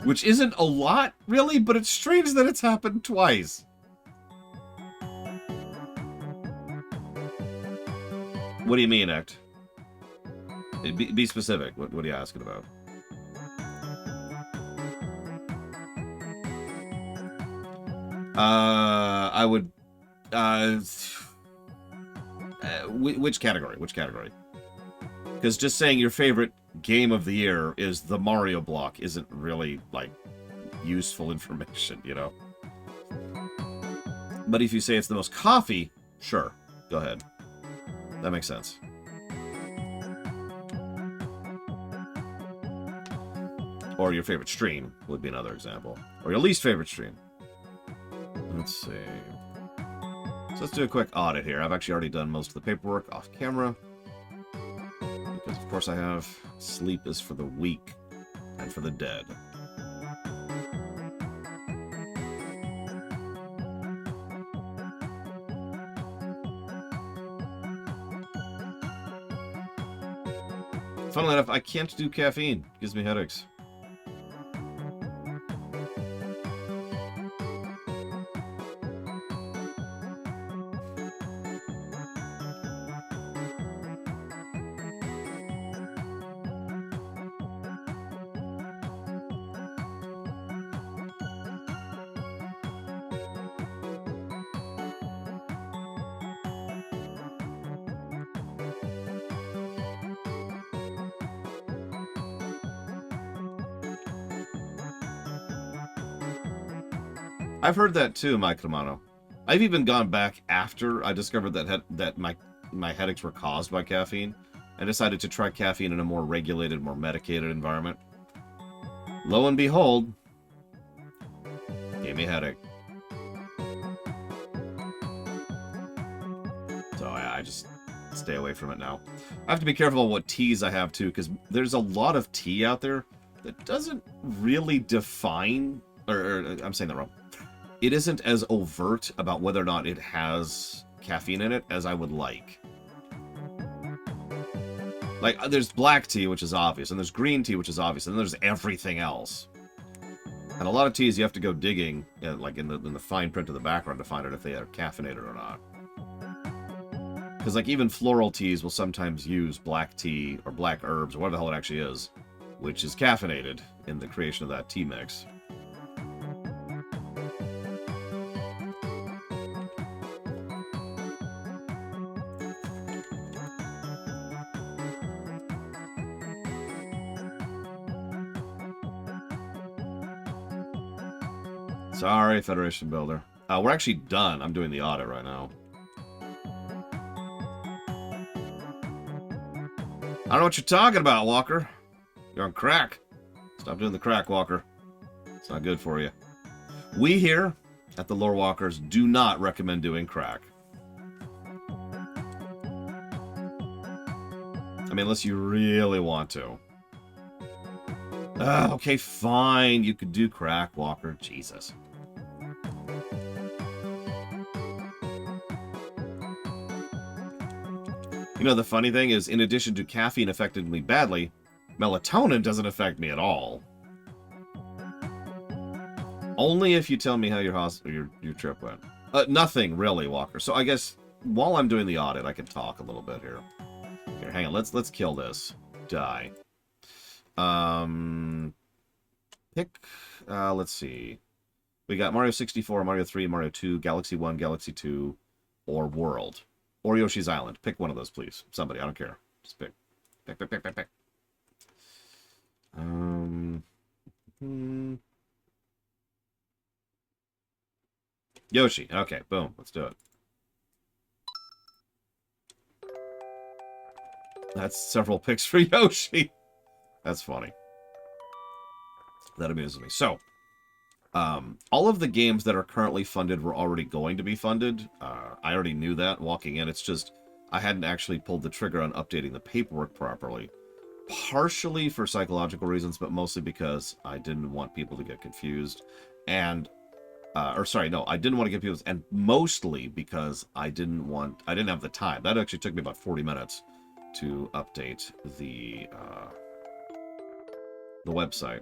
Which isn't a lot, really, but it's strange that it's happened twice. What do you mean, Act? Be specific. What are you asking about? I would... which category? Which category? Because just saying your favorite game of the year is the Mario block isn't really, like, useful information, you know? But if you say it's the most coffee, sure. Go ahead. That makes sense. Or your favorite stream would be another example. Or your least favorite stream. Let's see. So let's do a quick audit here. I've actually already done most of the paperwork off camera. Because of course I have. Sleep is for the weak and for the dead. Funnily enough, I can't do caffeine. It gives me headaches. I've heard that too, Mike Romano. I've even gone back after I discovered that my headaches were caused by caffeine and decided to try caffeine in a more regulated, more medicated environment. Lo and behold, gave me a headache. So I just stay away from it now. I have to be careful what teas I have too, because there's a lot of tea out there that doesn't really define, or I'm saying that wrong. It isn't as overt about whether or not it has caffeine in it as I would like. Like, there's black tea, which is obvious, and there's green tea, which is obvious, and then there's everything else. And a lot of teas, you have to go digging, like in the fine print of the background to find out if they are caffeinated or not. Because, like, even floral teas will sometimes use black tea or black herbs, or whatever the hell it actually is, which is caffeinated in the creation of that tea mix. Sorry, Federation Builder. We're actually done. I'm doing the audit right now. I don't know what you're talking about, Walker. You're on crack. Stop doing the crack, Walker. It's not good for you. We here at the Lore Walkers do not recommend doing crack. I mean, unless you really want to. Okay, fine. You could do crack, Walker. Jesus. You know, the funny thing is, in addition to caffeine affecting me badly, melatonin doesn't affect me at all. Only if you tell me how your trip went. Nothing, really, Walker. So I guess, while I'm doing the audit, I can talk a little bit here. Here, hang on. Let's kill this. Die. Let's see. We got Mario 64, Mario 3, Mario 2, Galaxy 1, Galaxy 2, or World. Or Yoshi's Island. Pick one of those, please. Somebody, I don't care. Just pick. Pick. Yoshi. Okay, boom. Let's do it. That's several picks for Yoshi. That's funny. That amuses me. So, all of the games that are currently funded were already going to be funded. I already knew that walking in. It's just I hadn't actually pulled the trigger on updating the paperwork properly. Partially for psychological reasons, but mostly because I didn't want people to get confused. And, or sorry, no, I didn't want to get confused. And mostly because I didn't have the time. That actually took me about 40 minutes to update the website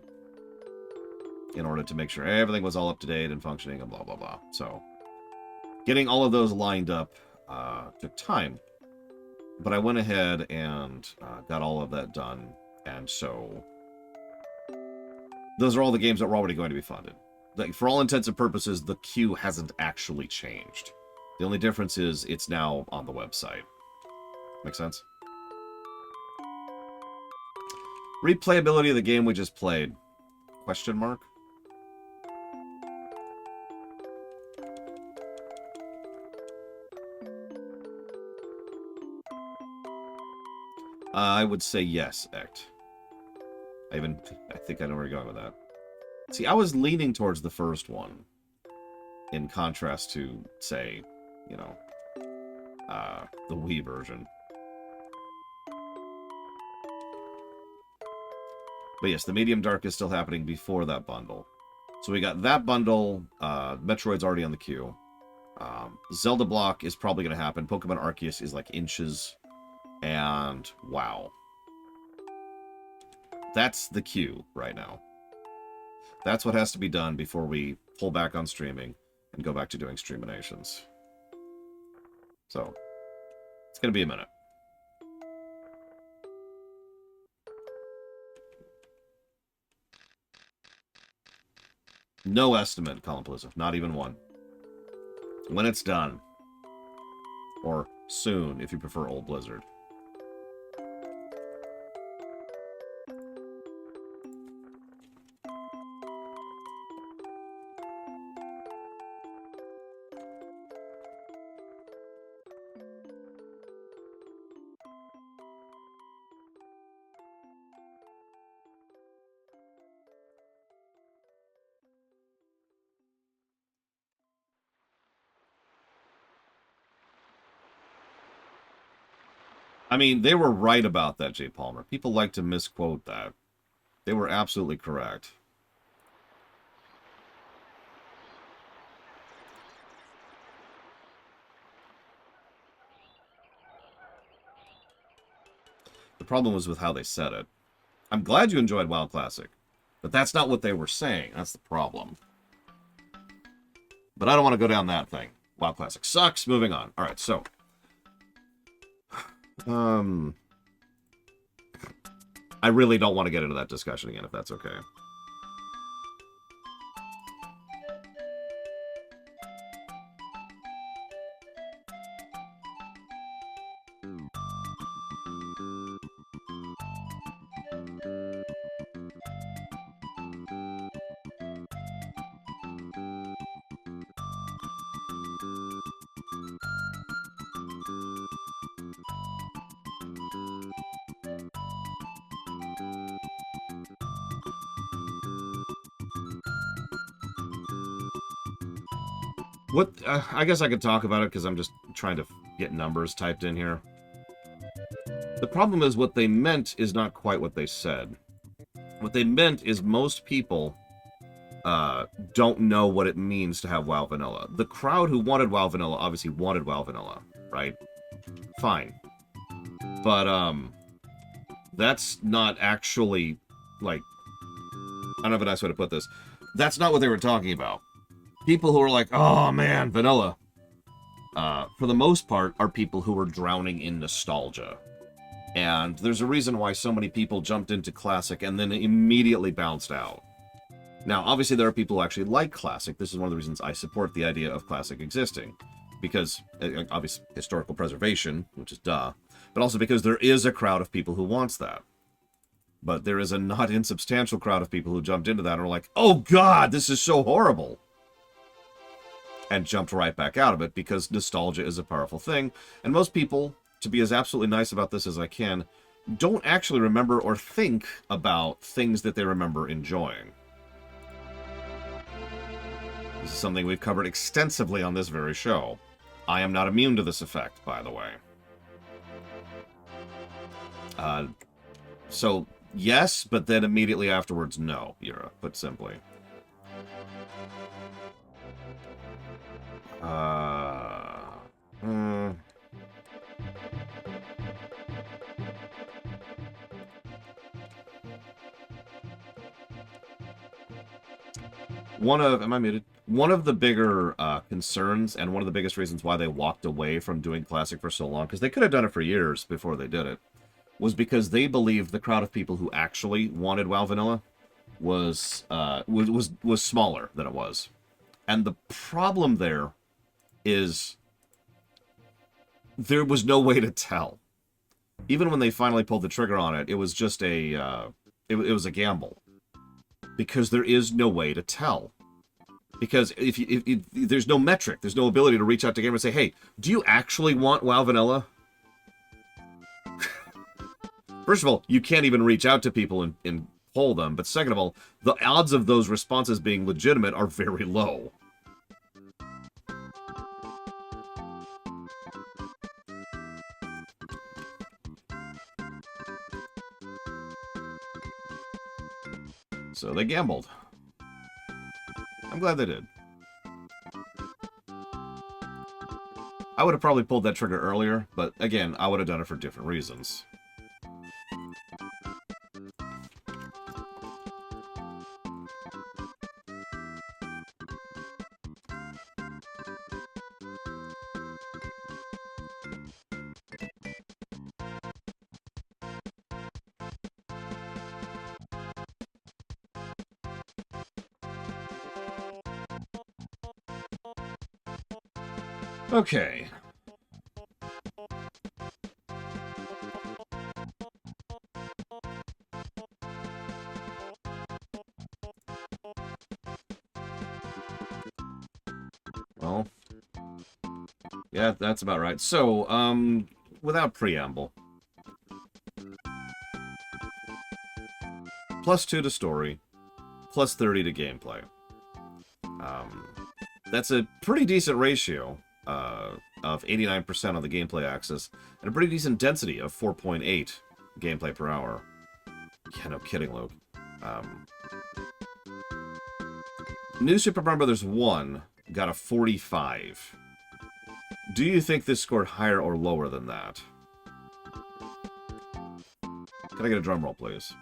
in order to make sure everything was all up to date and functioning and blah, blah, blah. So, getting all of those lined up took time. But I went ahead and got all of that done. And so, those are all the games that were already going to be funded. Like, for all intents and purposes, the queue hasn't actually changed. The only difference is it's now on the website. Make sense? Replayability of the game we just played. Question mark? I would say yes, Ect. I think I know where you're going with that. See, I was leaning towards the first one, in contrast to, say, you know, the Wii version. But yes, the Medium Dark is still happening before that bundle. So we got that bundle, Metroid's already on the queue. Zelda Block is probably going to happen. Pokemon Arceus is like inches. And wow. That's the queue right now. That's what has to be done before we pull back on streaming and go back to doing Streaminations. So, it's going to be a minute. No estimate, Colin Palooza. Not even one. When it's done. Or soon, if you prefer Old Blizzard. I mean, they were right about that, Jay Palmer. People like to misquote that. They were absolutely correct. The problem was with how they said it. I'm glad you enjoyed WoW Classic, but that's not what they were saying. That's the problem. But I don't want to go down that thing. WoW Classic sucks. Moving on. All right, so... I really don't want to get into that discussion again, if that's okay. What, I guess I could talk about it because I'm just trying to get numbers typed in here. The problem is what they meant is not quite what they said. What they meant is most people don't know what it means to have WoW Vanilla. The crowd who wanted WoW Vanilla obviously wanted WoW Vanilla, right? Fine. But, that's not actually, like, I don't have a nice way to put this. That's not what they were talking about. People who are like, oh man, vanilla, for the most part, are people who are drowning in nostalgia. And there's a reason why so many people jumped into Classic and then immediately bounced out. Now, obviously, there are people who actually like Classic. This is one of the reasons I support the idea of Classic existing. Because, obviously, historical preservation, which is duh, but also because there is a crowd of people who wants that. But there is a not insubstantial crowd of people who jumped into that and were like, oh god, this is so horrible! And jumped right back out of it because nostalgia is a powerful thing. And most people, to be as absolutely nice about this as I can, don't actually remember or think about things that they remember enjoying. This is something we've covered extensively on this very show. I am not immune to this effect, by the way. So, yes, but then immediately afterwards, no, Yura, put simply. Am I muted? One of the bigger concerns, and one of the biggest reasons why they walked away from doing Classic for so long, because they could have done it for years before they did it, was because they believed the crowd of people who actually wanted WoW Vanilla was smaller than it was. And the problem there is there was no way to tell. Even when they finally pulled the trigger on it, it was just a it was a gamble. Because there is no way to tell. Because if there's no metric, there's no ability to reach out to gamers and say, hey, do you actually want WoW Vanilla? First of all, you can't even reach out to people and poll them. But second of all, the odds of those responses being legitimate are very low. So they gambled. I'm glad they did. I would have probably pulled that trigger earlier, but again, I would have done it for different reasons. Okay. Well, yeah, that's about right. So, without preamble. +2 to story, +30 to gameplay. That's a pretty decent ratio of 89% on the gameplay axis, and a pretty decent density of 4.8 gameplay per hour. Yeah, no kidding, Luke. New Super Mario Bros. 1 got a 45. Do you think this scored higher or lower than that? Can I get a drum roll, please?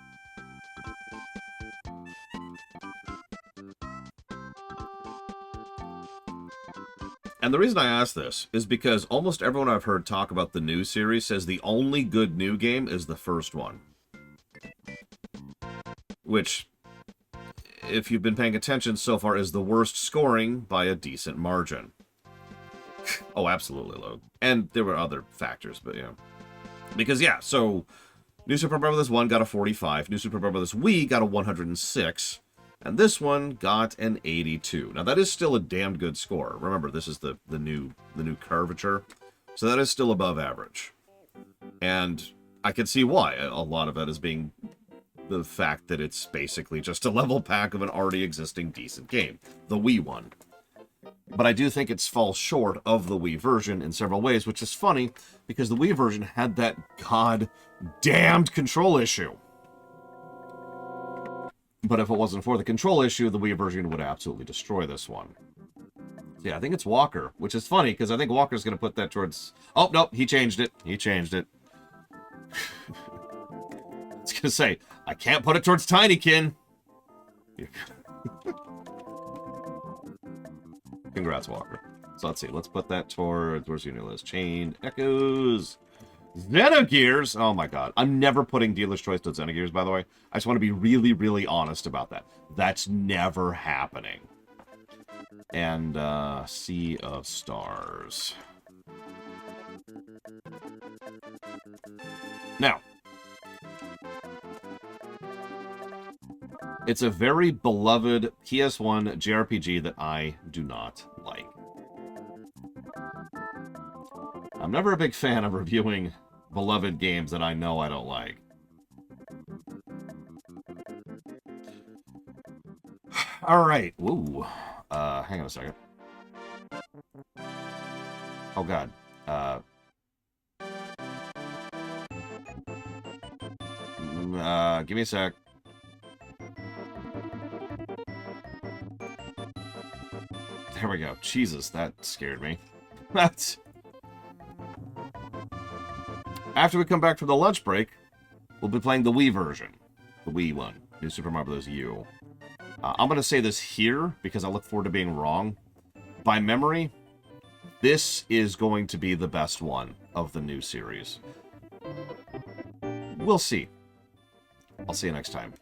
And the reason I ask this is because almost everyone I've heard talk about the new series says the only good new game is the first one. Which, if you've been paying attention so far, is the worst scoring by a decent margin. Oh, absolutely, Logan. And there were other factors, but yeah. Because, yeah, so New Super Mario Bros. 1 got a 45, New Super Mario Bros. Wii got a 106, and this one got an 82. Now, that is still a damn good score. Remember, this is the new curvature, so that is still above average. And I can see why. A lot of that is being the fact that it's basically just a level pack of an already existing decent game, the Wii one. But I do think it falls short of the Wii version in several ways, which is funny, because the Wii version had that god-damned control issue. But if it wasn't for the control issue, the Wii version would absolutely destroy this one. Yeah, I think it's Walker, which is funny, because I think Walker's going to put that towards... Oh, no, he changed it. He changed it. I was going to say, I can't put it towards Tinykin. Congrats, Walker. So let's see. Let's put that towards... Where's your new list? Chained Echoes. Xenogears. Oh, my God. I'm never putting Dealer's Choice to Xenogears, by the way. I just want to be really, really honest about that. That's never happening. And, Sea of Stars. Now, It's a very beloved PS1 JRPG that I do not like. I'm never a big fan of reviewing beloved games that I know I don't like. Alright. Woo. Hang on a second. Oh, God. Give me a sec. There we go. Jesus, that scared me. That's... After we come back from the lunch break, we'll be playing the Wii version. The Wii one. New Super Mario Bros. U. I'm going to say this here, because I look forward to being wrong. By memory, this is going to be the best one of the new series. We'll see. I'll see you next time.